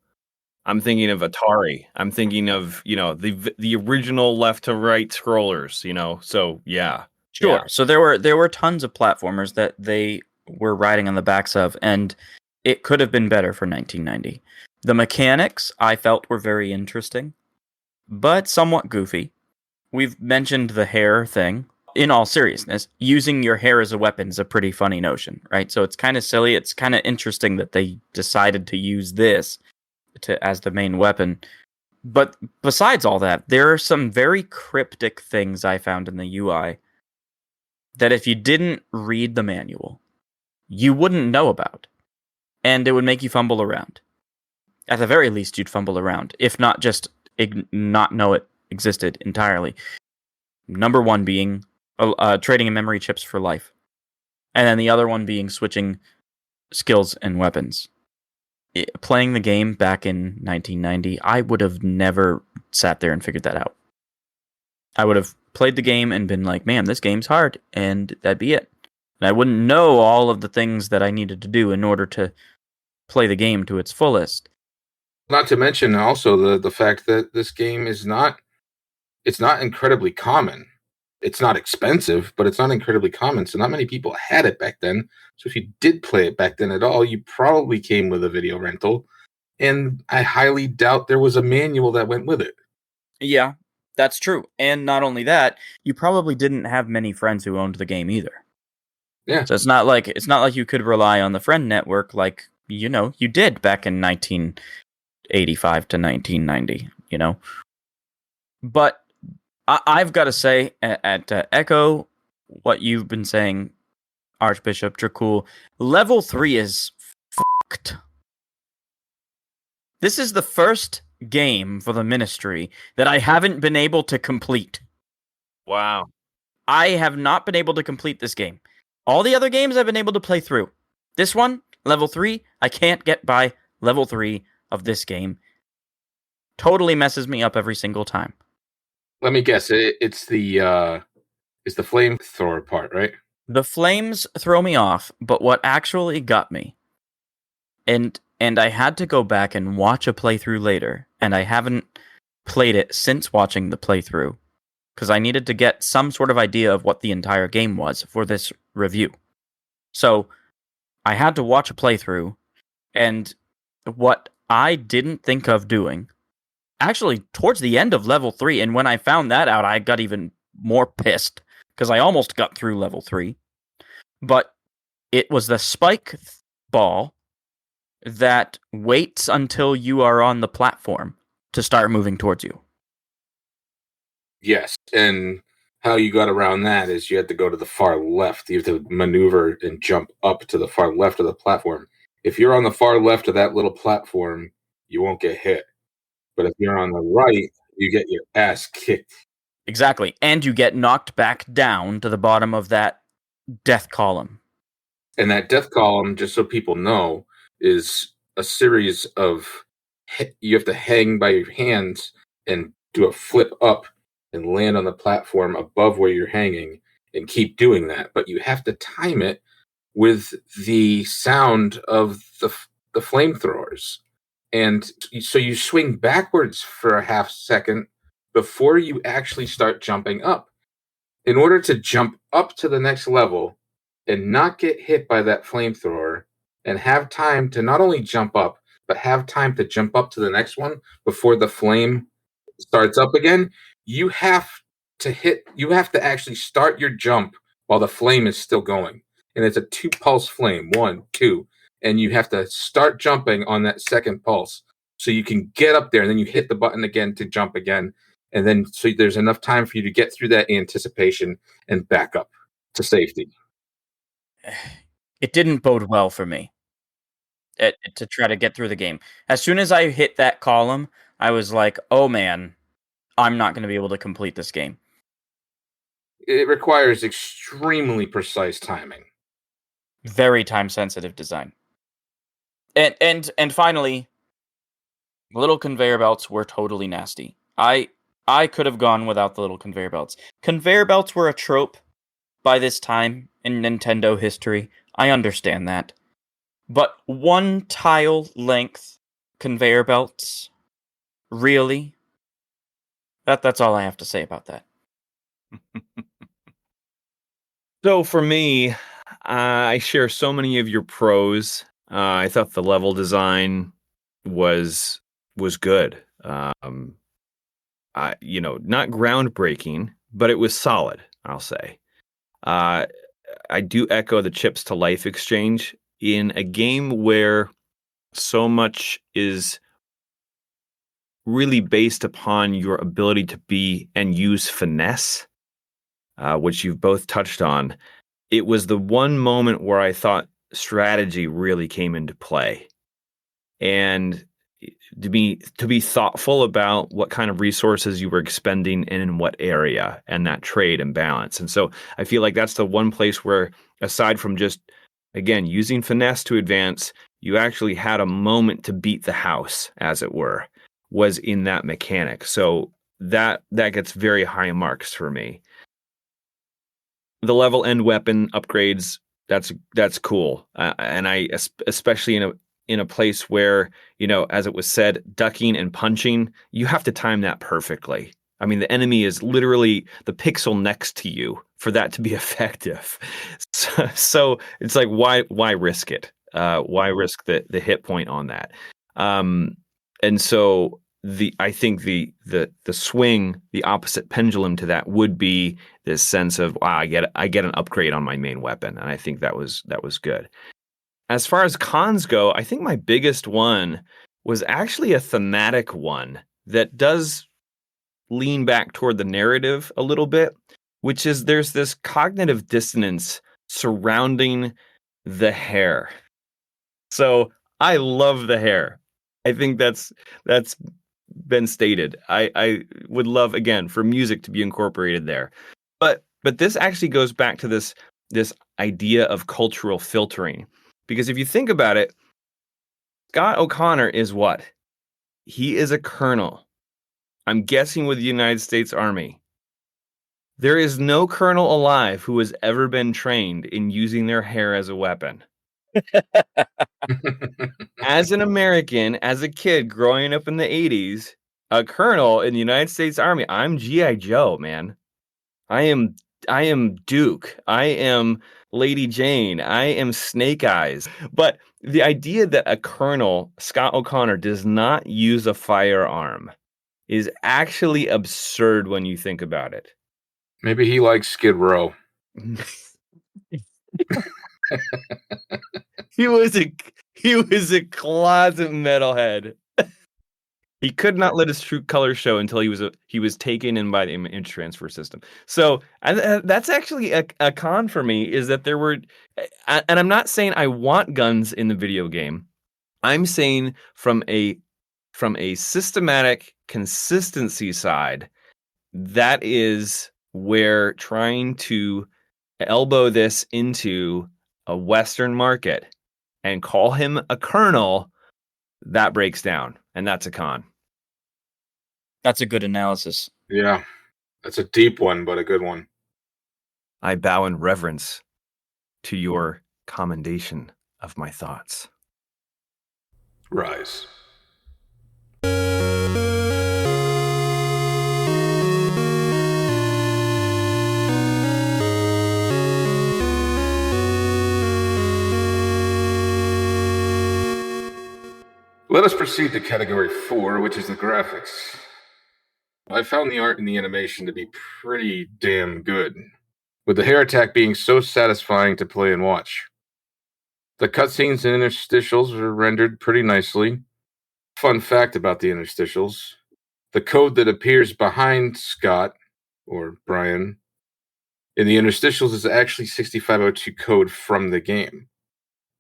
I'm thinking of Atari. I'm thinking of, the original left to right scrollers, So yeah. Sure. Yeah. So there were tons of platformers that they were riding on the backs of, and it could have been better for 1990. The mechanics I felt were very interesting, but somewhat goofy. We've mentioned the hair thing. In all seriousness, using your hair as a weapon is a pretty funny notion, right? So it's kind of silly. It's kind of interesting that they decided to use this as the main weapon. But besides all that, there are some very cryptic things I found in the UI that if you didn't read the manual, you wouldn't know about. And it would make you fumble around. At the very least, you'd fumble around, if not just not know it existed entirely. Number one being trading in memory chips for life. And then the other one being switching skills and weapons. Playing the game back in 1990, I would have never sat there and figured that out. I would have played the game and been like, man, this game's hard, and that'd be it. And I wouldn't know all of the things that I needed to do in order to play the game to its fullest. Not to mention also the fact that this game is not incredibly common. It's not expensive, but it's not incredibly common. So not many people had it back then. So if you did play it back then at all, you probably came with a video rental. And I highly doubt there was a manual that went with it. Yeah, that's true. And not only that, you probably didn't have many friends who owned the game either. Yeah. So it's not like you could rely on the friend network like, you did back in 1985 to 1990, But I've got to say, to echo what you've been saying, Archbishop Dracul, level 3 is fucked. This is the first game for the miNEStry that I haven't been able to complete. Wow. I have not been able to complete this game. All the other games I've been able to play through. This one, level 3, I can't get by level 3 of this game. Totally messes me up every single time. Let me guess. It's the flamethrower part, right? The flames throw me off, but what actually got me, and I had to go back and watch a playthrough later, and I haven't played it since watching the playthrough, because I needed to get some sort of idea of what the entire game was for this review. So I had to watch a playthrough, and what I didn't think of doing, actually towards the end of level 3, and when I found that out, I got even more pissed, because I almost got through level 3. But it was the spike ball that waits until you are on the platform to start moving towards you. Yes, and how you got around that is you had to go to the far left. You have to maneuver and jump up to the far left of the platform. If you're on the far left of that little platform, you won't get hit. But if you're on the right, you get your ass kicked. Exactly, and you get knocked back down to the bottom of that death column. And that death column, just so people know, is a series of... You have to hang by your hands and do a flip up and land on the platform above where you're hanging and keep doing that. But you have to time it with the sound of the flamethrowers. And so you swing backwards for a half second before you actually start jumping up. In order to jump up to the next level and not get hit by that flamethrower and have time to not only jump up, but have time to jump up to the next one before the flame starts up again, you have to actually start your jump while the flame is still going. And it's a 2-pulse flame, 1, 2. And you have to start jumping on that second pulse so you can get up there, and then you hit the button again to jump again. And then so there's enough time for you to get through that anticipation and back up to safety. It didn't bode well for me to try to get through the game. As soon as I hit that column, I was like, oh man, I'm not going to be able to complete this game. It requires extremely precise timing. Very time-sensitive design. And finally, little conveyor belts were totally nasty. I could have gone without the little conveyor belts. Conveyor belts were a trope by this time in Nintendo history. I understand that. But 1 tile length conveyor belts? Really? That's all I have to say about that. So for me, I share so many of your pros. I thought the level design was good. Not groundbreaking, but it was solid, I'll say. I do echo the chips to life exchange in a game where so much is really based upon your ability to be and use finesse, which you've both touched on. It was the one moment where I thought strategy really came into play, and to be thoughtful about what kind of resources you were expending and in what area, and that trade and balance. And so I feel like that's the one place where, aside from just, again, using finesse to advance, you actually had a moment to beat the house, as it were, was in that mechanic. So that gets very high marks for me. The level end weapon upgrades, that's cool. And I, especially in a place where, as it was said, ducking and punching, you have to time that perfectly. I mean, the enemy is literally the pixel next to you for that to be effective. So it's like, why risk it? Why risk the hit point on that? And so I think the swing, the opposite pendulum to that would be this sense of, wow, I get an upgrade on my main weapon, and I think that was good. As far as cons go, I think my biggest one was actually a thematic one that does lean back toward the narrative a little bit, which is there's this cognitive dissonance surrounding the hair. So I love the hair. I think that's been stated. I would love, again, for music to be incorporated there. But this actually goes back to this idea of cultural filtering. Because if you think about it, Scott O'Connor is what? He is a colonel. I'm guessing with the United States Army. There is no colonel alive who has ever been trained in using their hair as a weapon. As an American, as a kid growing up in the 80s, a colonel in the United States Army, I'm G.I. Joe, man. I am Duke. I am Lady Jane. I am Snake Eyes. But the idea that a colonel, Scott O'Connor, does not use a firearm is actually absurd when you think about it. Maybe he likes Skid Row. He was a closet metalhead. He could not let his true colors show until he was taken in by the image transfer system. So that's actually a con for me, is that there were, and I'm not saying I want guns in the video game. I'm saying from a systematic consistency side, that is where trying to elbow this into a Western market and call him a colonel, that breaks down, and that's a con. That's a good analysis. Yeah, that's a deep one, but a good one. I bow in reverence to your commendation of my thoughts. Rise. Let us proceed to category 4, which is the graphics. I found the art and the animation to be pretty damn good, with the hair attack being so satisfying to play and watch. The cutscenes and interstitials are rendered pretty nicely. Fun fact about the interstitials: the code that appears behind Scott, or Brian, in the interstitials is actually 6502 code from the game.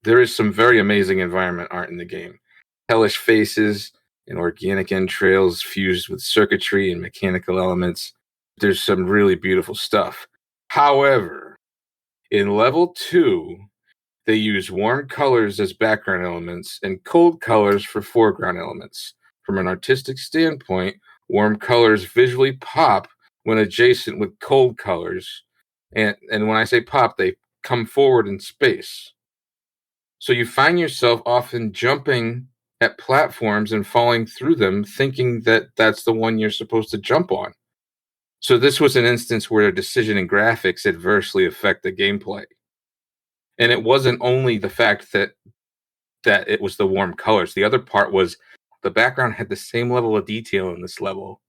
There is some very amazing environment art in the game. Hellish faces and organic entrails fused with circuitry and mechanical elements. There's some really beautiful stuff. However, in level 2, they use warm colors as background elements and cold colors for foreground elements. From an artistic standpoint, warm colors visually pop when adjacent with cold colors. And when I say pop, they come forward in space. So you find yourself often jumping at platforms and falling through them, thinking that that's the one you're supposed to jump on. So this was an instance where a decision in graphics adversely affect the gameplay. And it wasn't only the fact that it was the warm colors. The other part was the background had the same level of detail in this level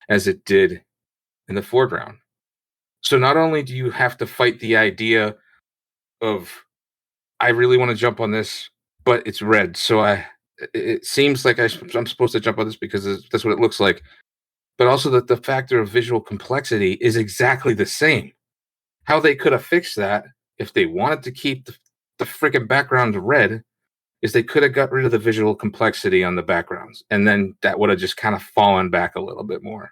as it did in the foreground. So not only do you have to fight the idea of, I really want to jump on this, but it's red, so it seems like I'm supposed to jump on this because that's what it looks like. But also that the factor of visual complexity is exactly the same. How they could have fixed that, if they wanted to keep the freaking background red, is they could have got rid of the visual complexity on the backgrounds, and then that would have just kind of fallen back a little bit more.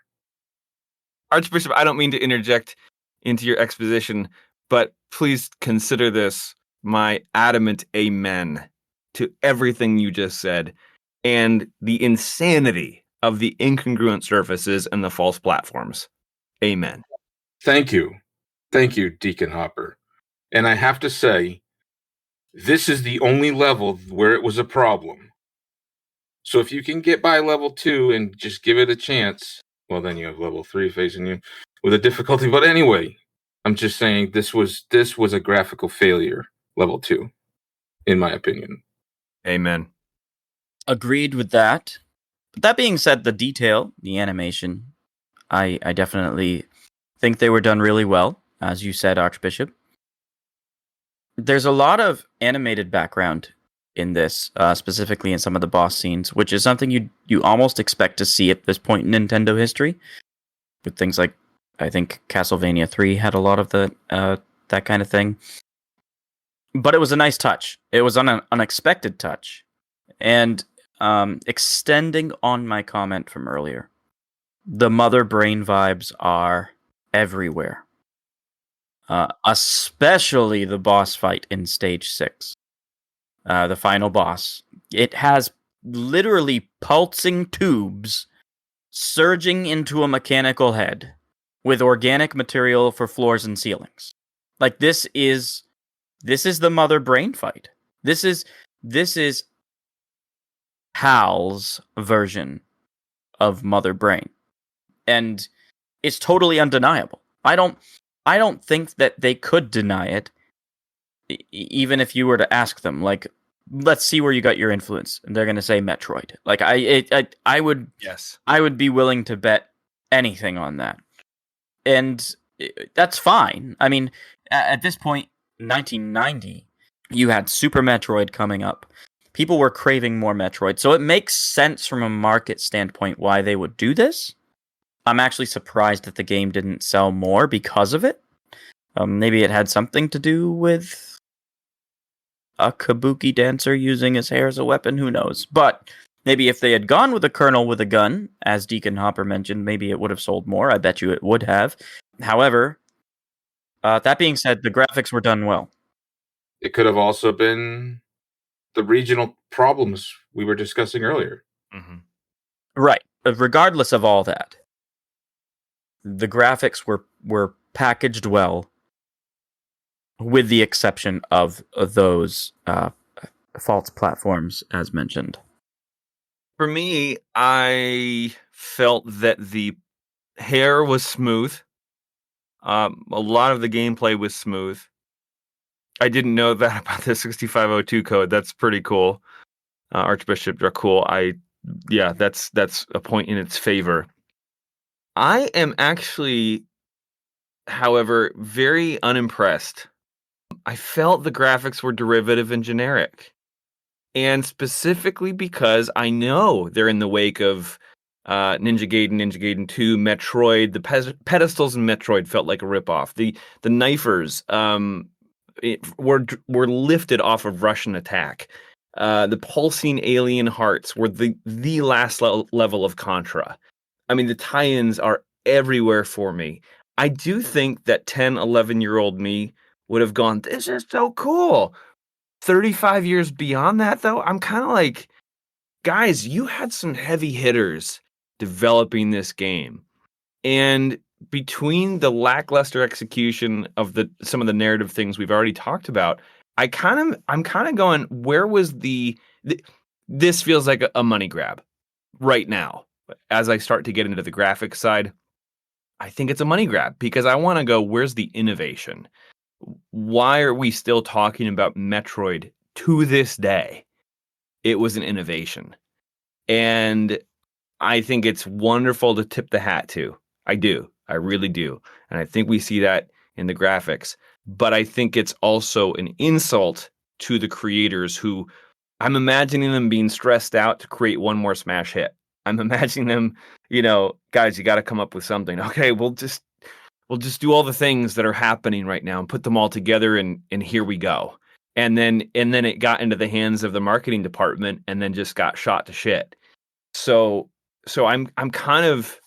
Archbishop, I don't mean to interject into your exposition, but please consider this my adamant amen to everything you just said, and the insanity of the incongruent surfaces and the false platforms. Amen. Thank you. Thank you, Deacon Hopper. And I have to say, this is the only level where it was a problem. So if you can get by level 2 and just give it a chance, well, then you have level 3 facing you with a difficulty. But anyway, I'm just saying this was a graphical failure, level 2, in my opinion. Amen. Agreed with that. But that being said, the detail, the animation, I definitely think they were done really well, as you said, Archbishop. There's a lot of animated background in this, specifically in some of the boss scenes, which is something you almost expect to see at this point in Nintendo history. With things like, I think Castlevania 3 had a lot of that kind of thing. But it was a nice touch. It was an unexpected touch. And extending on my comment from earlier, the Mother Brain vibes are everywhere. Especially the boss fight in Stage 6. The final boss. It has literally pulsing tubes surging into a mechanical head with organic material for floors and ceilings. Like, this is the Mother Brain fight. This is HAL's version of Mother Brain. And it's totally undeniable. I don't think that they could deny it, even if you were to ask them, like, let's see where you got your influence, and they're going to say Metroid. Like, I would, Yes, I would be willing to bet anything on that, and that's fine. I mean, at this point, 1990, you had Super Metroid coming up. People were craving more Metroid, so it makes sense from a market standpoint why they would do this. I'm actually surprised that the game didn't sell more because of it. Maybe it had something to do with a kabuki dancer using his hair as a weapon, who knows. But maybe if they had gone with a colonel with a gun, as Deacon Hopper mentioned, maybe it would have sold more. I bet you it would have. However, that being said, the graphics were done well. It could have also been the regional problems we were discussing earlier. Mm-hmm. Right. Regardless of all that, the graphics were packaged well, with the exception of those false platforms, as mentioned. For me, I felt that the hair was smooth. A lot of the gameplay was smooth. I didn't know that about the 6502 code. That's pretty cool. Archbishop Dracul. That's a point in its favor. I am actually, however, very unimpressed. I felt the graphics were derivative and generic. And specifically because I know they're in the wake of Ninja Gaiden 2, Metroid. The pedestals in Metroid felt like a ripoff. The knifers were lifted off of Russian Attack. The pulsing alien hearts were the last level of Contra. I mean, the tie-ins are everywhere for me. I do think that 10, 11-year-old me would have gone, this is so cool. 35 years beyond that, though, I'm kind of like, guys, you had some heavy hitters developing this game. And between the lackluster execution of some of the narrative things we've already talked about, I'm kind of going, where was this feels like a money grab right now. As I start to get into the graphics side, I think it's a money grab because I want to go, where's the innovation? Why are we still talking about Metroid to this day? It was an innovation. And I think it's wonderful to tip the hat to. I do. I really do. And I think we see that in the graphics. But I think it's also an insult to the creators who, I'm imagining them being stressed out to create one more smash hit. I'm imagining them, guys, you got to come up with something. Okay, we'll just do all the things that are happening right now and put them all together and here we go. And then it got into the hands of the marketing department and then just got shot to shit. So I'm kind of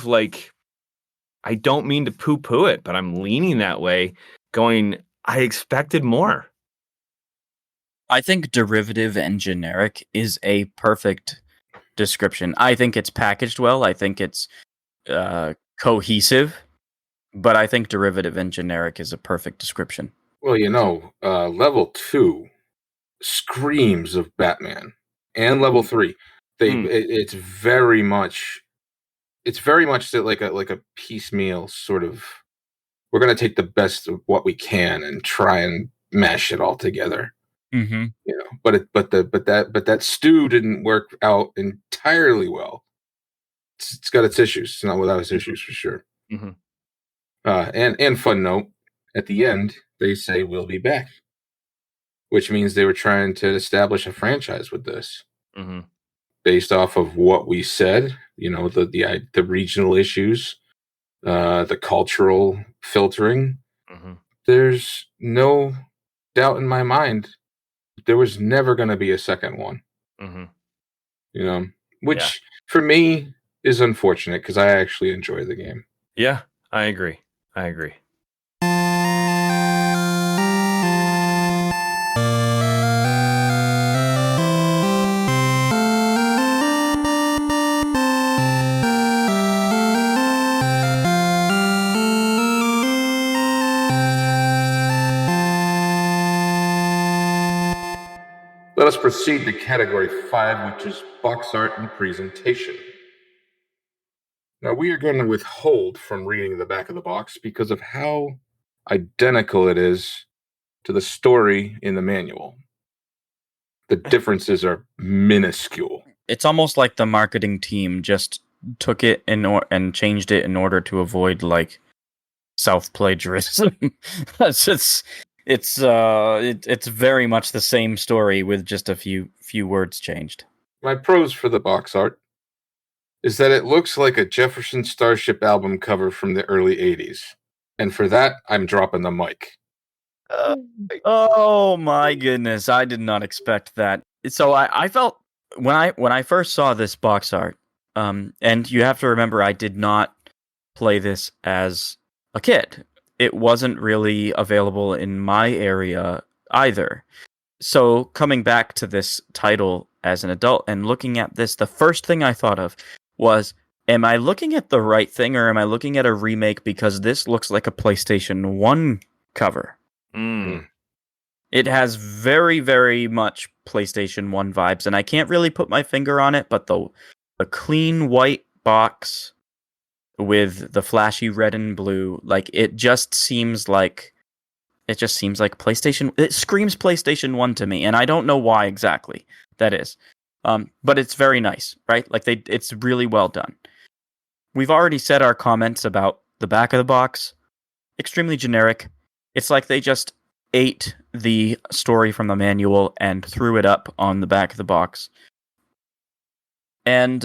like, I don't mean to poo-poo it, but I'm leaning that way, going, I expected more. I think derivative and generic is a perfect description. I think it's packaged well. I think it's cohesive, but I think derivative and generic is a perfect description. Well, level 2 screams of Batman, and level 3. It's very much it's very much like a piecemeal sort of. We're going to take the best of what we can and try and mash it all together. Mm-hmm. You know, but that stew didn't work out entirely well. It's got its issues. It's not without its issues for sure. Mm-hmm. And fun note, at the end they say we'll be back, which means they were trying to establish a franchise with this, Mm-hmm. based off of what we said. You know, the regional issues, the cultural filtering. Mm-hmm. There's no doubt in my mind there was never going to be a second one. Mm-hmm. You know, which for me is unfortunate because I actually enjoy the game. Yeah, I agree. Let us proceed to category 5, which is box art and presentation. Now, we are going to withhold from reading the back of the box because of how identical it is to the story in the manual. The differences are minuscule. It's almost like the marketing team just took it and changed it in order to avoid like self-plagiarism. It's very much the same story with just a few words changed. My pros for the box art is that it looks like a Jefferson Starship album cover from the early 80s. And for that, I'm dropping the mic. Oh my goodness, I did not expect that. So I felt when I first saw this box art, and you have to remember I did not play this as a kid. It wasn't really available in my area either. So coming back to this title as an adult and looking at this, the first thing I thought of was, am I looking at the right thing or am I looking at a remake because this looks like a PlayStation 1 cover? Mm. It has very, very much PlayStation 1 vibes, and I can't really put my finger on it, but the clean white box with the flashy red and blue, like it just seems like PlayStation. It screams PlayStation 1 to me, and I don't know why exactly that is. But it's very nice, right? Like it's really well done. We've already said our comments about the back of the box. Extremely generic. It's like they just ate the story from the manual and threw it up on the back of the box. And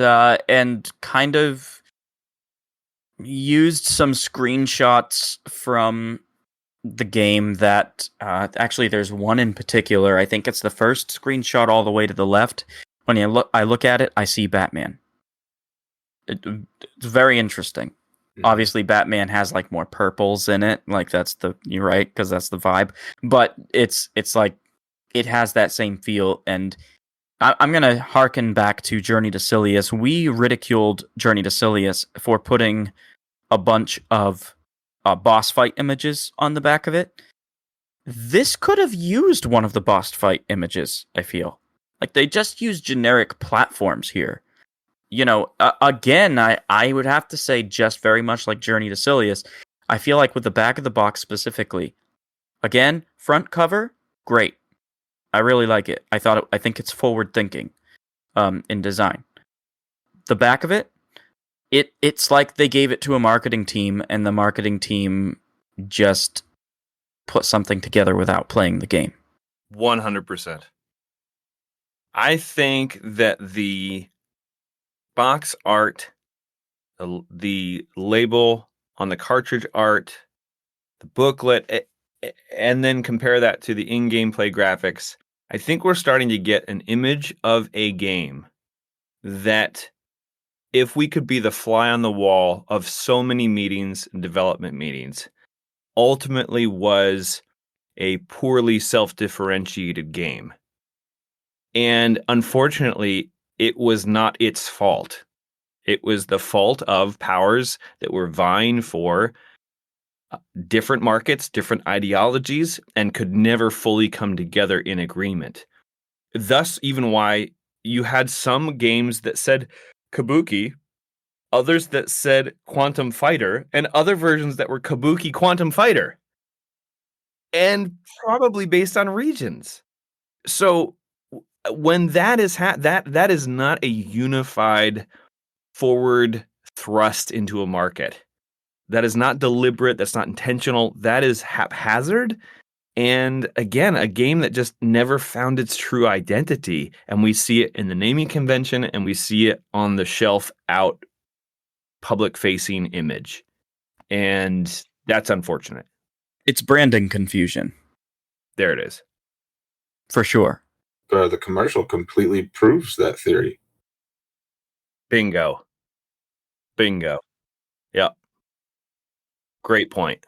kind of used some screenshots from the game that actually there's one in particular. I think it's the first screenshot all the way to the left. When I look at it, I see Batman. It's very interesting. Mm-hmm. Obviously, Batman has like more purples in it. Like you're right, because that's the vibe. But it's like it has that same feel. And I'm gonna harken back to Journey to Silius. We ridiculed Journey to Silius for putting a bunch of boss fight images on the back of it. This could have used one of the boss fight images, I feel. Like, they just use generic platforms here. You know, again, I would have to say, just very much like Journey to Silius, I feel like with the back of the box specifically, again, front cover, great. I really like it. I think it's forward thinking in design. The back of it, it's like they gave it to a marketing team, and the marketing team just put something together without playing the game. 100%. I think that the box art, the label on the cartridge art, the booklet, and then compare that to the in-game play graphics, I think we're starting to get an image of a game that, if we could be the fly on the wall of so many meetings and development meetings, ultimately was a poorly self-differentiated game. And unfortunately, it was not its fault. It was the fault of powers that were vying for different markets, different ideologies, and could never fully come together in agreement. Thus, even why you had some games that said Kabuki others that said Quantum Fighter, and other versions that were Kabuki Quantum Fighter. And probably based on regions. So when that is that is not a unified forward thrust into a market. That is not deliberate, that's not intentional, that is haphazard. And again, a game that just never found its true identity. And we see it in the naming convention, and we see it on the shelf out public facing image. And that's unfortunate. It's branding confusion. There it is. For sure. The commercial completely proves that theory. Bingo. Yep. Great point.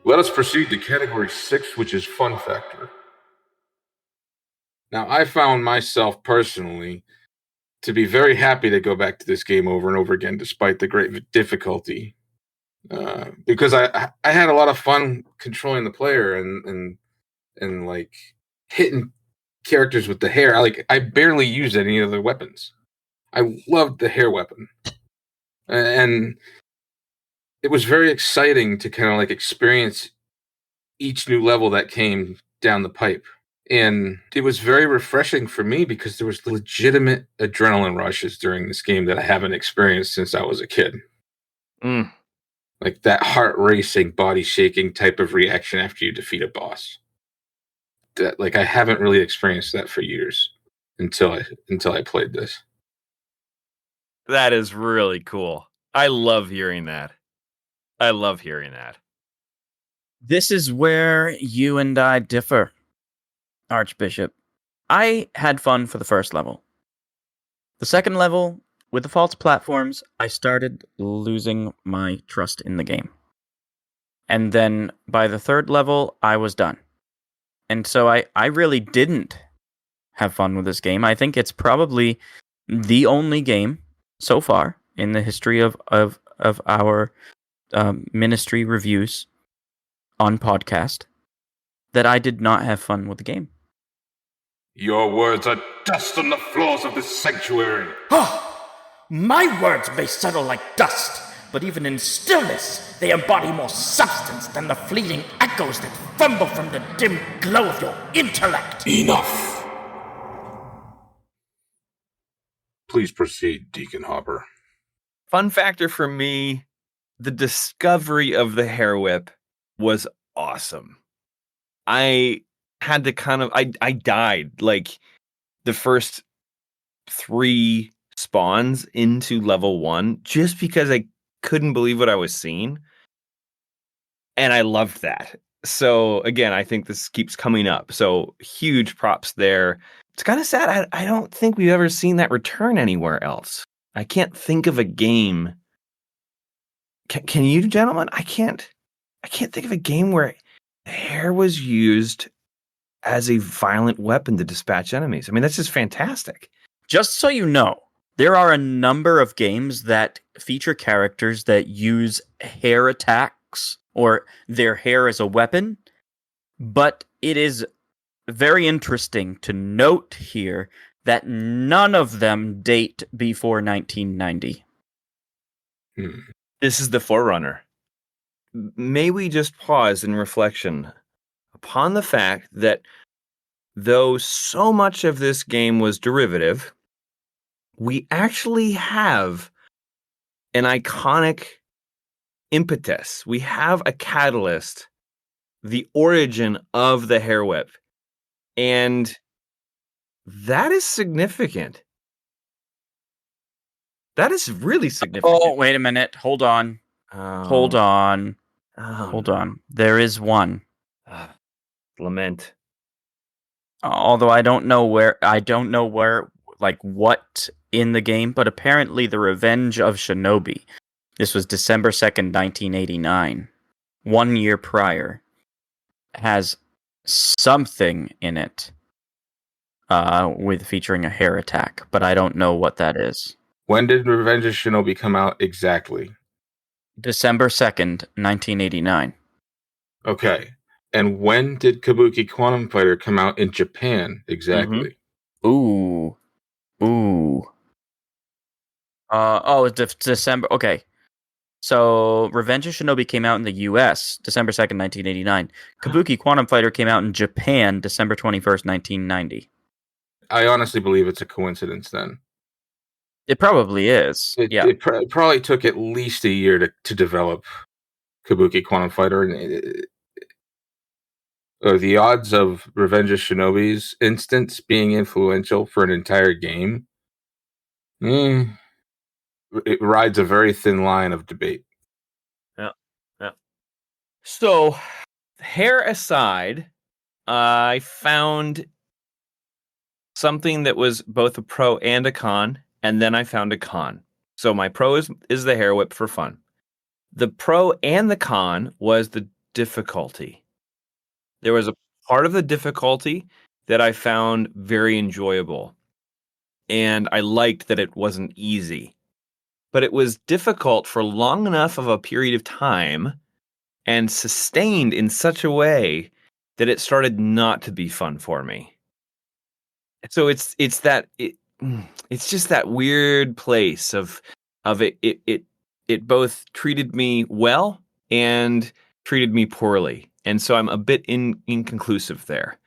Let us proceed to category 6, which is fun factor. Now, I found myself personally to be very happy to go back to this game over and over again, despite the great difficulty, because I had a lot of fun controlling the player and like hitting characters with the hair. I barely used any other weapons. I loved the hair weapon, and it was very exciting to kind of like experience each new level that came down the pipe. And it was very refreshing for me because there was legitimate adrenaline rushes during this game that I haven't experienced since I was a kid. Like that heart racing, body shaking type of reaction after you defeat a boss. That like I haven't really experienced that for years until I played this. That is really cool. I love hearing that. This is where you and I differ, Archbishop. I had fun for the first level. The second level, with the false platforms, I started losing my trust in the game. And then by the third level, I was done. And so I really didn't have fun with this game. I think it's probably the only game so far in the history of our miNEStry reviews on podcast that I did not have fun with the game. Your words are dust on the floors of this sanctuary. My words may settle like dust, but even in stillness, they embody more substance than the fleeting echoes that fumble from the dim glow of your intellect. Enough. Please proceed, Deacon Hopper. Fun factor for me, the discovery of the hair whip was awesome. I had to I died like the first 3 spawns into level 1 just because I couldn't believe what I was seeing. And I loved that. So again, I think this keeps coming up. So huge props there. It's kind of sad. I don't think we've ever seen that return anywhere else. I can't think of a game. Can you, gentlemen? I can't think of a game where hair was used as a violent weapon to dispatch enemies. I mean, that's just fantastic. Just so you know, there are a number of games that feature characters that use hair attacks or their hair as a weapon, but it is very interesting to note here that none of them date before 1990. This is the forerunner. May we just pause in reflection upon the fact that though so much of this game was derivative, we actually have an iconic impetus. We have a catalyst, the origin of the hair whip. And that is significant. That is really significant. Oh, wait a minute. Hold on. Hold on. There is one. Lament. Although I don't know where, like what in the game, but apparently the Revenge of Shinobi. This was December 2nd, 1989. 1 year prior. Has something in it with featuring a hair attack, but I don't know what that is. When did Revenge of Shinobi come out exactly? December 2nd, 1989. Okay. And when did Kabuki Quantum Fighter come out in Japan exactly? Ooh. It's December. Okay. So, Revenge of Shinobi came out in the US, December 2nd, 1989. Kabuki Quantum Fighter came out in Japan, December 21st, 1990. I honestly believe it's a coincidence then. It probably is. Yeah. It probably took at least a year to develop Kabuki Quantum Fighter. And the odds of Revenge of Shinobi's instance being influential for an entire game, it rides a very thin line of debate. Yeah. So, hair aside, I found something that was both a pro and a con, and then I found a con. So my pro is the hair whip for fun. The pro and the con was the difficulty. There was a part of the difficulty that I found very enjoyable, and I liked that it wasn't easy. But it was difficult for long enough of a period of time and sustained in such a way that it started not to be fun for me. So it's just that weird place of it both treated me well and treated me poorly. And so I'm a bit inconclusive there.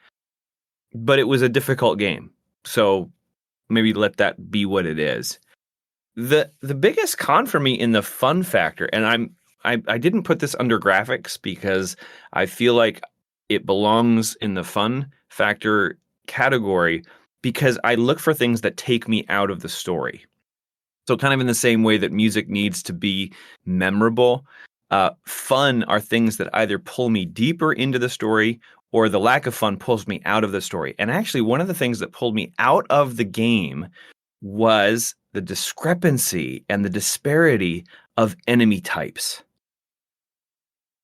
But it was a difficult game. So maybe let that be what it is. The biggest con for me in the fun factor, and I didn't put this under graphics because I feel like it belongs in the fun factor category because I look for things that take me out of the story. So kind of in the same way that music needs to be memorable, fun are things that either pull me deeper into the story or the lack of fun pulls me out of the story. And actually, one of the things that pulled me out of the game was the discrepancy and the disparity of enemy types.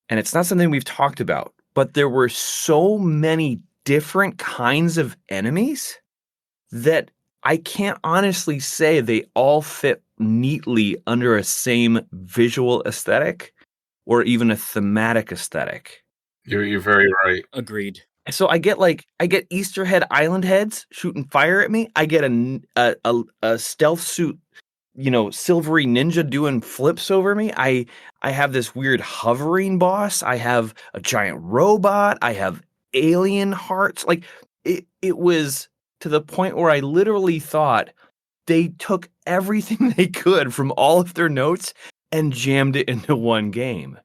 And it's not something we've talked about, but there were so many different kinds of enemies that I can't honestly say they all fit neatly under a same visual aesthetic or even a thematic aesthetic. You're very right. Agreed. So I get Easter head island heads shooting fire at me. I get a stealth suit, silvery ninja doing flips over me. I have this weird hovering boss. I have a giant robot. I have alien hearts. Like it was to the point where I literally thought they took everything they could from all of their notes and jammed it into one game.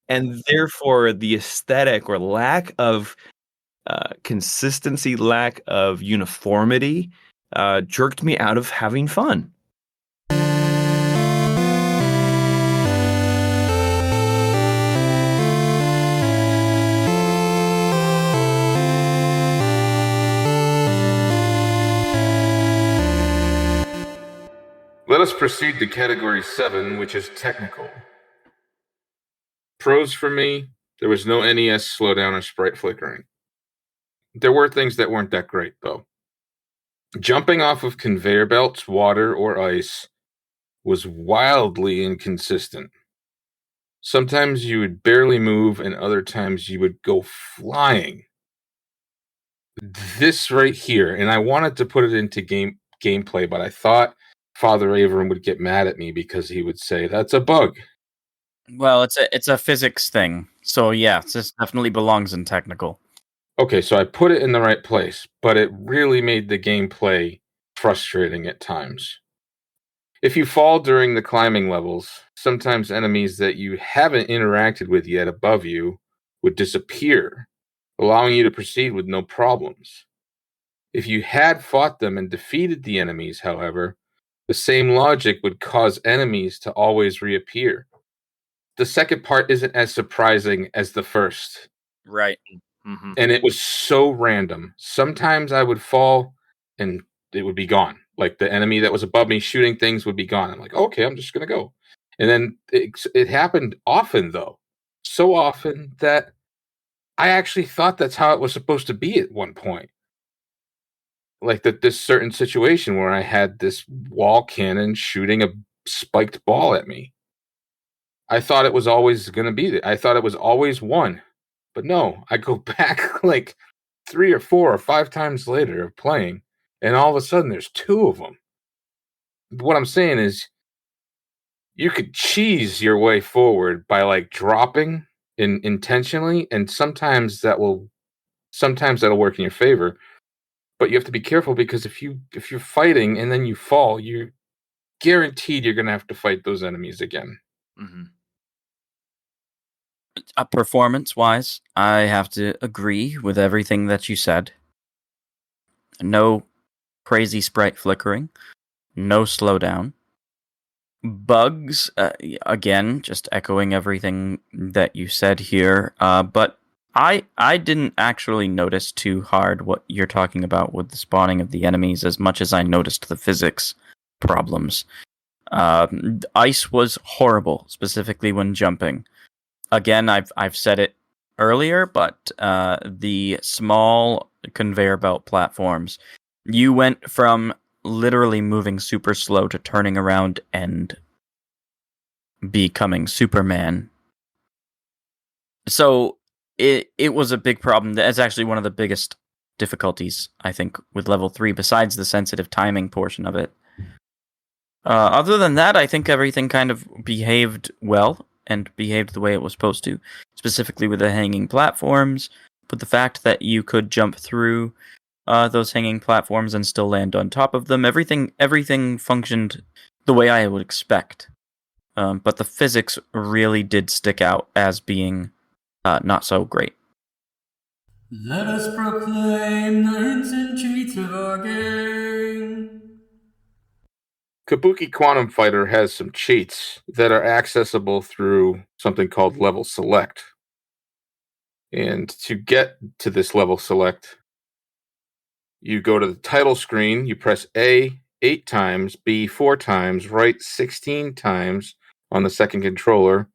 And therefore, the aesthetic or lack of consistency, lack of uniformity, jerked me out of having fun. Let us proceed to category 7, which is technical. Pros for me, there was no NES slowdown or sprite flickering. There were things that weren't that great, though. Jumping off of conveyor belts, water, or ice was wildly inconsistent. Sometimes you would barely move, and other times you would go flying. This right here, and I wanted to put it into gameplay, but I thought Father Avram would get mad at me because he would say, that's a bug. Well, it's a physics thing. So yeah, this definitely belongs in technical. Okay, so I put it in the right place, but it really made the gameplay frustrating at times. If you fall during the climbing levels, sometimes enemies that you haven't interacted with yet above you would disappear, allowing you to proceed with no problems. If you had fought them and defeated the enemies, however, the same logic would cause enemies to always reappear. The second part isn't as surprising as the first. Right. Mm-hmm. And it was so random. Sometimes I would fall and it would be gone. Like the enemy that was above me shooting things would be gone. I'm like, okay, I'm just going to go. And then it happened often, though. So often that I actually thought that's how it was supposed to be at one point. Like this certain situation where I had this wall cannon shooting a spiked ball at me. I thought it was always going to be I thought it was always one. But no, I go back like 3 or 4 or 5 times later of playing, and all of a sudden there's 2 of them. What I'm saying is, you could cheese your way forward by like dropping intentionally, and sometimes that'll work in your favor. But you have to be careful, because if you're fighting and then you fall, you're guaranteed you're going to have to fight those enemies again. Mm-hmm. Performance-wise, I have to agree with everything that you said. No crazy sprite flickering, no slowdown. Bugs, again, just echoing everything that you said here. But I didn't actually notice too hard what you're talking about with the spawning of the enemies as much as I noticed the physics problems. Ice was horrible, specifically when jumping. Again, I've said it earlier, but the small conveyor belt platforms, you went from literally moving super slow to turning around and becoming Superman. So it was a big problem. That's actually one of the biggest difficulties, I think, with level 3, besides the sensitive timing portion of it. Other than that, I think everything kind of behaved well and behaved the way it was supposed to, specifically with the hanging platforms, but the fact that you could jump through those hanging platforms and still land on top of them, everything functioned the way I would expect. But the physics really did stick out as being not so great. Let us proclaim the hints and cheats of our game. Kabuki Quantum Fighter has some cheats that are accessible through something called level select. And to get to this level select, you go to the title screen, you press A 8 times, B 4 times, right 16 times on the second controller,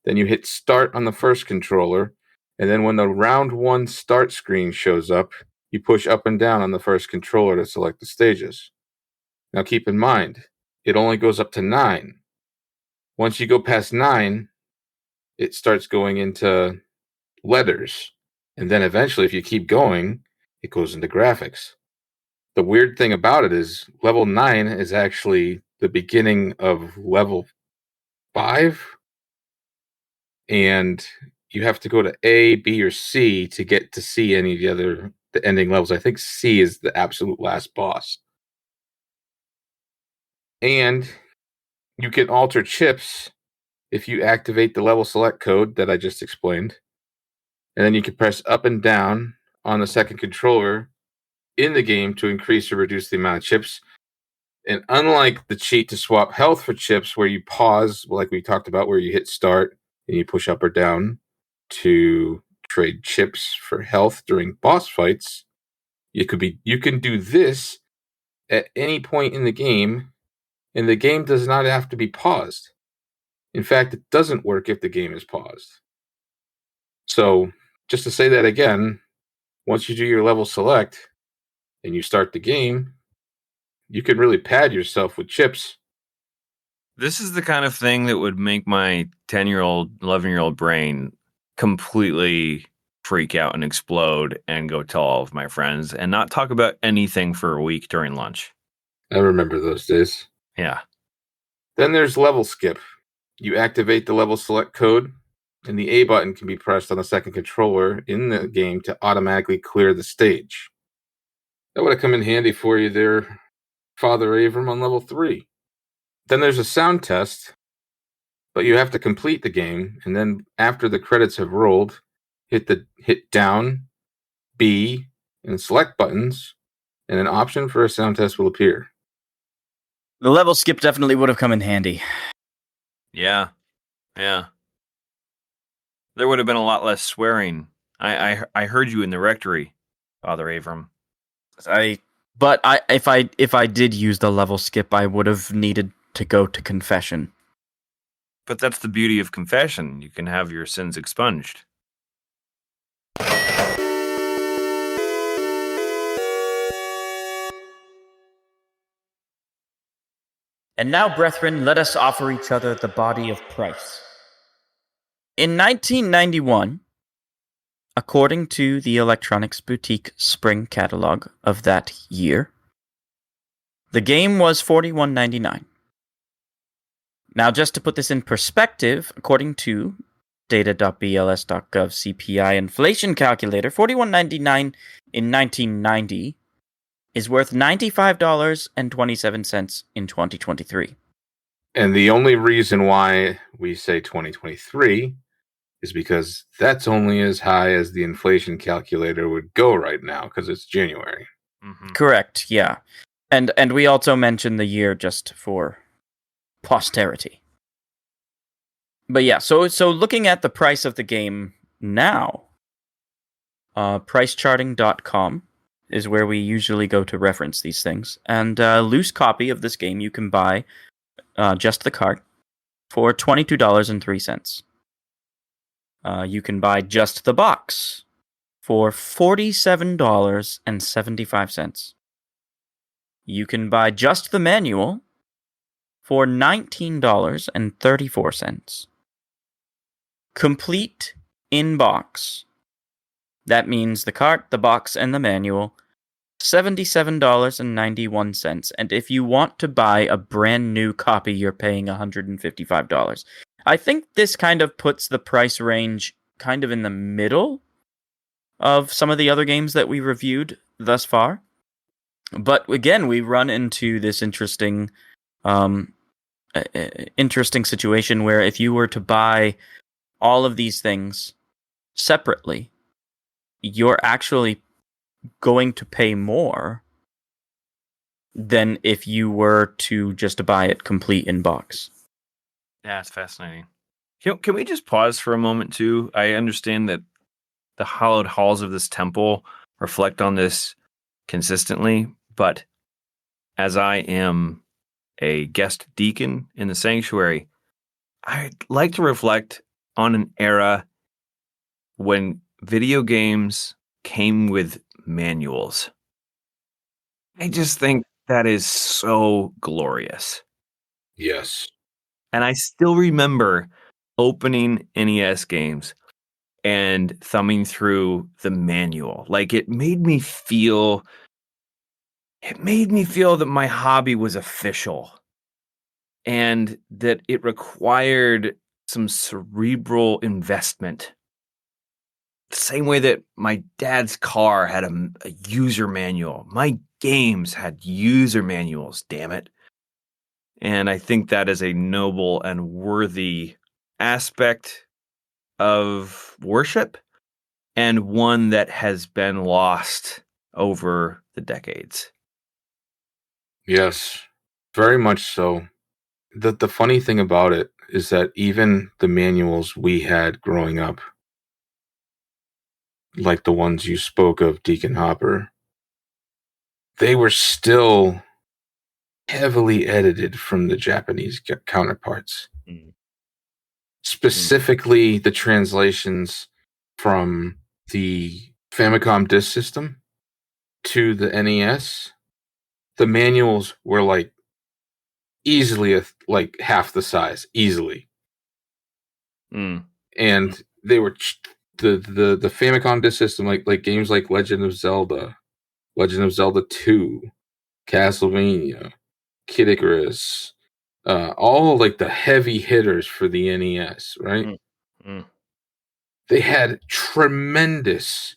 then you hit start on the first controller, and then when the round 1 start screen shows up, you push up and down on the first controller to select the stages. Now keep in mind, it only goes up to 9. Once you go past 9, it starts going into letters. And then eventually, if you keep going, it goes into graphics. The weird thing about it is level 9 is actually the beginning of level 5. And you have to go to A, B, or C to get to see any of the ending levels. I think C is the absolute last boss. And you can alter chips if you activate the level select code that I just explained. And then you can press up and down on the second controller in the game to increase or reduce the amount of chips. And unlike the cheat to swap health for chips, where you pause, like we talked about, where you hit start and you push up or down to trade chips for health during boss fights, you can do this at any point in the game, and the game does not have to be paused. In fact, it doesn't work if the game is paused. So, just to say that again, once you do your level select and you start the game, you can really pad yourself with chips. This is the kind of thing that would make my 10-year-old, 11-year-old brain completely freak out and explode and go tell all of my friends and not talk about anything for a week during lunch. I remember those days. Yeah. Then there's level skip. You activate the level select code, and the A button can be pressed on the second controller in the game to automatically clear the stage. That would have come in handy for you there, Father Avram, on level 3. Then there's a sound test, but you have to complete the game, and then after the credits have rolled, hit down, B, and select buttons, and an option for a sound test will appear. The level skip definitely would have come in handy. Yeah. There would have been a lot less swearing. I heard you in the rectory, Father Avram. If I did use the level skip, I would have needed to go to confession. But that's the beauty of confession. You can have your sins expunged. And now, brethren, let us offer each other the body of Christ. In 1991, according to the Electronics Boutique Spring catalog of that year, the game was $41.99. Now, just to put this in perspective, according to data.bls.gov CPI inflation calculator, $41.99 in 1990 is worth $95.27 in 2023. And the only reason why we say 2023 is because that's only as high as the inflation calculator would go right now, because it's January. Mm-hmm. Correct, yeah. And we also mentioned the year just for posterity. But yeah, so looking at the price of the game now, pricecharting.com is where we usually go to reference these things. And a loose copy of this game you can buy just the card for $22.03. You can buy just the box for $47.75. You can buy just the manual for $19.34. Complete in box. That means the cart, the box, and the manual, $77.91. And if you want to buy a brand new copy, you're paying $155. I think this kind of puts the price range kind of in the middle of some of the other games that we reviewed thus far. But again, we run into this interesting situation where if you were to buy all of these things separately, you're actually going to pay more than if you were to just buy it complete in box. Yeah, it's fascinating. Can we just pause for a moment, too? I understand that the hallowed halls of this temple reflect on this consistently, but as I am a guest deacon in the sanctuary, I'd like to reflect on an era when video games came with manuals. I just think that is so glorious. Yes. And I still remember opening NES games and thumbing through the manual. Like, it made me feel that my hobby was official and that it required some cerebral investment. The same way that my dad's car had a user manual. My games had user manuals, damn it. And I think that is a noble and worthy aspect of worship, and one that has been lost over the decades. Yes, very much so. The funny thing about it is that even the manuals we had growing up, like the ones you spoke of, Deacon Hopper, they were still heavily edited from the Japanese counterparts. Mm. Specifically, the translations from the Famicom disk system to the NES, the manuals were like easily like half the size, easily. Mm. And they were the Famicom disk system, like games like Legend of Zelda 2, Castlevania, Kid Icarus, all like the heavy hitters for the NES, right? Mm. Mm. They had tremendous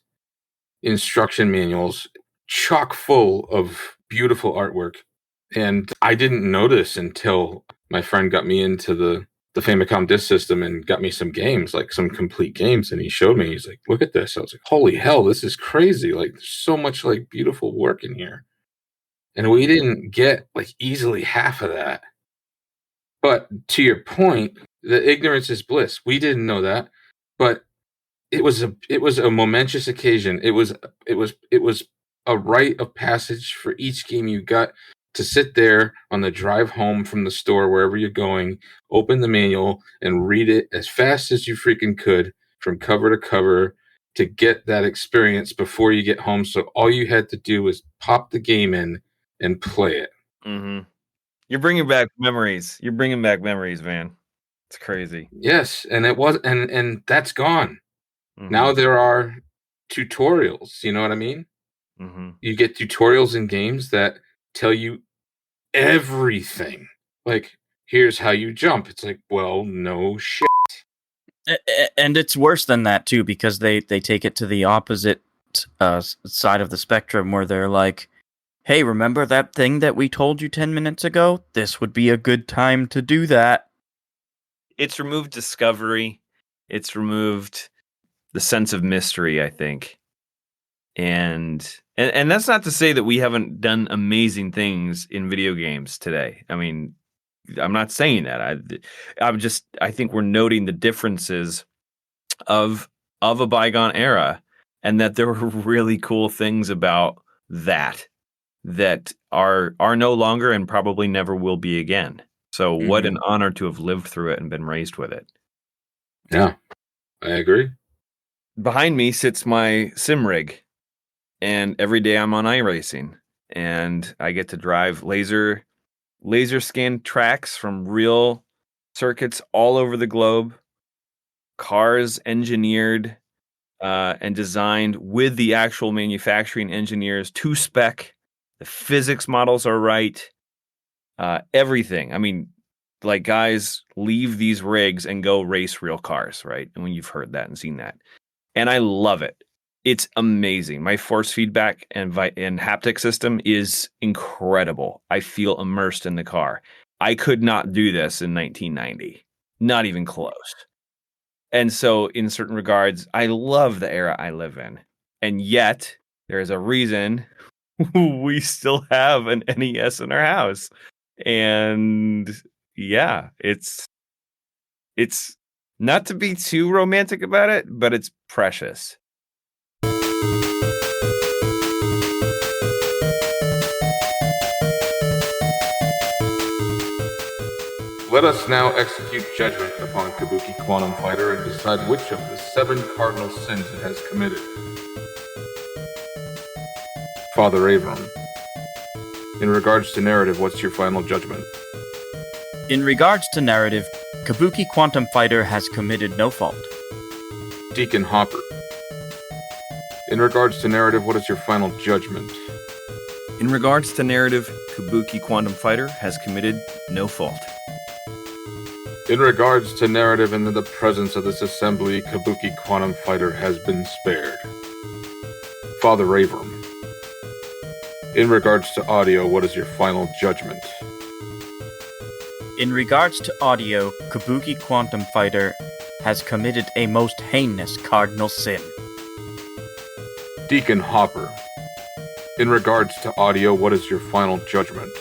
instruction manuals, chock full of beautiful artwork. And I didn't notice until my friend got me into the Famicom disk system and got me some games, like some complete games. And he showed me, he's like, look at this. I was like, holy hell, this is crazy. Like, there's so much like beautiful work in here. And we didn't get like easily half of that. But to your point, the ignorance is bliss. We didn't know that, but it was a momentous occasion. It was a rite of passage for each game you got to sit there on the drive home from the store, wherever you're going, open the manual and read it as fast as you freaking could from cover to cover to get that experience before you get home. So all you had to do was pop the game in and play it. Mm-hmm. You're bringing back memories. You're bringing back memories, man. It's crazy. Yes, and it was, and that's gone. Mhm. Now there are tutorials. You know what I mean? Mhm. You get tutorials in games that tell you everything. Like, here's how you jump. It's like, well, no shit. And it's worse than that too, because they take it to the opposite side of the spectrum, where they're like, hey, remember that thing that we told you 10 minutes ago? This would be a good time to do that. It's removed discovery. It's removed the sense of mystery, I think. And that's not to say that we haven't done amazing things in video games today. I mean, I'm not saying that. I think we're noting the differences of a bygone era, and that there were really cool things about that are no longer and probably never will be again. So what an honor to have lived through it and been raised with it. Yeah, I agree. Behind me sits my sim rig, and every day I'm on iRacing, and I get to drive laser scan tracks from real circuits all over the globe, cars engineered and designed with the actual manufacturing engineers to spec. The physics models are right. Everything. I mean, like, guys leave these rigs and go race real cars, right? And when you've heard that and seen that. And I love it. It's amazing. My force feedback and haptic system is incredible. I feel immersed in the car. I could not do this in 1990. Not even close. And so, in certain regards, I love the era I live in. And yet, there is a reason we still have an NES in our house. And yeah, it's not to be too romantic about it, but it's precious. Let us now execute judgment upon Kabuki Quantum Fighter and decide which of the 7 cardinal sins it has committed. Father Avram, in regards to narrative, what's your final judgment? In regards to narrative, Kabuki Quantum Fighter has committed no fault. Deacon Hopper, in regards to narrative, what is your final judgment? In regards to narrative, Kabuki Quantum Fighter has committed no fault. In regards to narrative and in the presence of this assembly, Kabuki Quantum Fighter has been spared. Father Avram, in regards to audio, what is your final judgment? In regards to audio, Kabuki Quantum Fighter has committed a most heinous cardinal sin. Deacon Hopper, in regards to audio, what is your final judgment?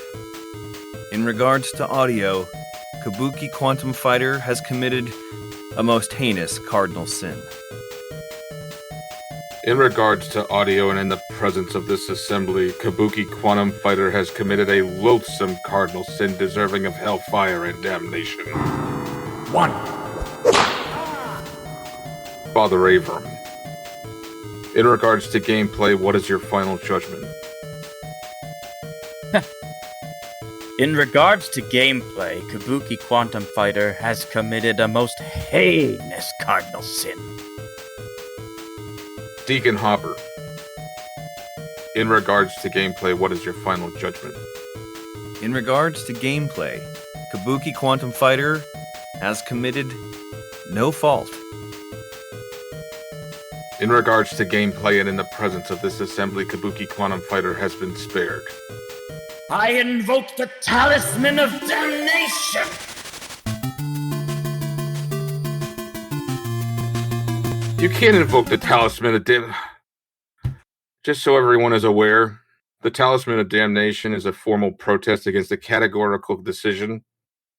In regards to audio, Kabuki Quantum Fighter has committed a most heinous cardinal sin. In regards to audio and in the presence of this assembly, Kabuki Quantum Fighter has committed a loathsome cardinal sin deserving of hellfire and damnation. 1. Father Avram, in regards to gameplay, what is your final judgment? In regards to gameplay, Kabuki Quantum Fighter has committed a most heinous cardinal sin. Deacon Hopper, in regards to gameplay, what is your final judgment? In regards to gameplay, Kabuki Quantum Fighter has committed no fault. In regards to gameplay and in the presence of this assembly, Kabuki Quantum Fighter has been spared. I invoke the talisman of damnation! You can't invoke the talisman of Just so everyone is aware, the talisman of damnation is a formal protest against a categorical decision,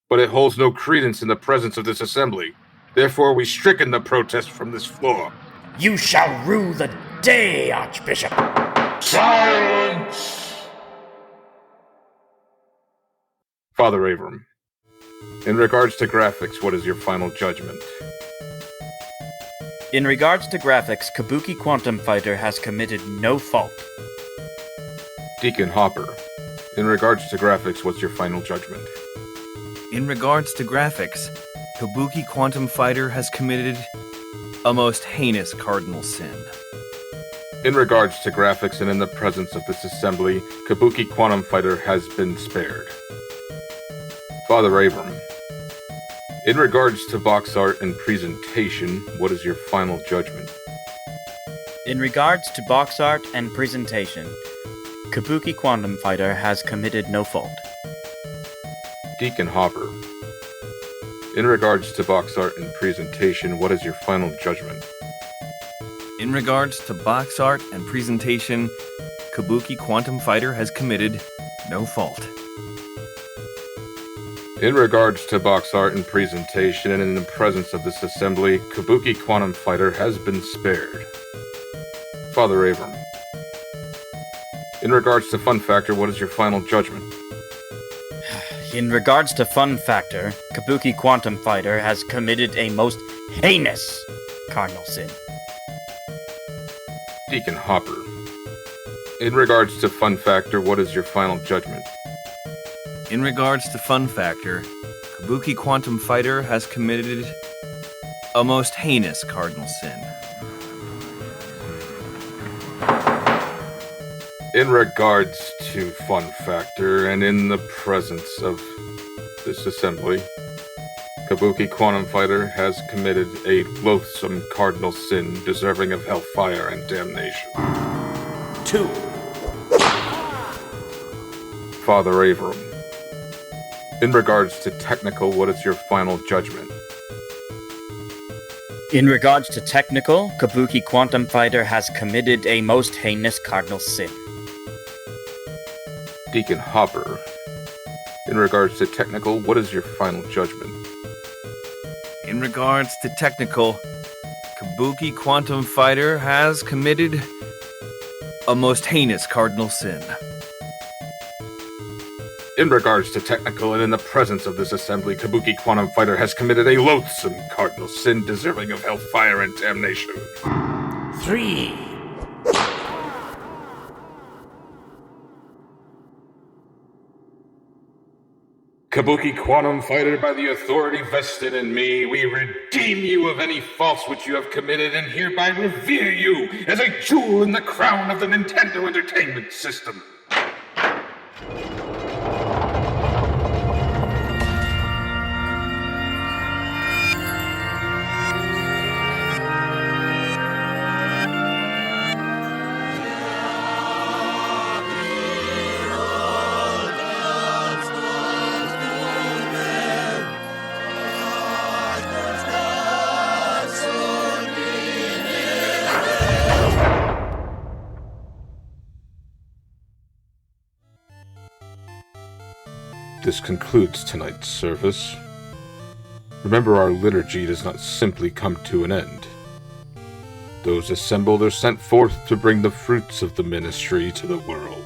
but it holds no credence in the presence of this assembly. Therefore, we stricken the protest from this floor. You shall rue the day, Archbishop! Silence! Father Avram, in regards to graphics, what is your final judgment? In regards to graphics, Kabuki Quantum Fighter has committed no fault. Deacon Hopper, in regards to graphics, what's your final judgment? In regards to graphics, Kabuki Quantum Fighter has committed a most heinous cardinal sin. In regards to graphics and in the presence of this assembly, Kabuki Quantum Fighter has been spared. Father Avram, in regards to box art and presentation, what is your final judgment? In regards to box art and presentation, Kabuki Quantum Fighter has committed no fault. Deacon Hopper, in regards to box art and presentation, what is your final judgment? In regards to box art and presentation, Kabuki Quantum Fighter has committed no fault. In regards to box art and presentation, and in the presence of this assembly, Kabuki Quantum Fighter has been spared. Father Avram, in regards to fun factor, what is your final judgment? In regards to fun factor, Kabuki Quantum Fighter has committed a most heinous cardinal sin. Deacon Hopper, in regards to fun factor, what is your final judgment? In regards to fun factor, Kabuki Quantum Fighter has committed a most heinous cardinal sin. In regards to fun factor, and in the presence of this assembly, Kabuki Quantum Fighter has committed a loathsome cardinal sin deserving of hellfire and damnation. 2. Father Avram, in regards to technical, what is your final judgment? In regards to technical, Kabuki Quantum Fighter has committed a most heinous cardinal sin. Deacon Hopper, in regards to technical, what is your final judgment? In regards to technical, Kabuki Quantum Fighter has committed a most heinous cardinal sin. In regards to technical, and in the presence of this assembly, Kabuki Quantum Fighter has committed a loathsome cardinal sin deserving of hellfire and damnation. 3. Kabuki Quantum Fighter, by the authority vested in me, we redeem you of any faults which you have committed and hereby revere you as a jewel in the crown of the Nintendo Entertainment System. This concludes tonight's service. Remember, our liturgy does not simply come to an end. Those assembled are sent forth to bring the fruits of the ministry to the world.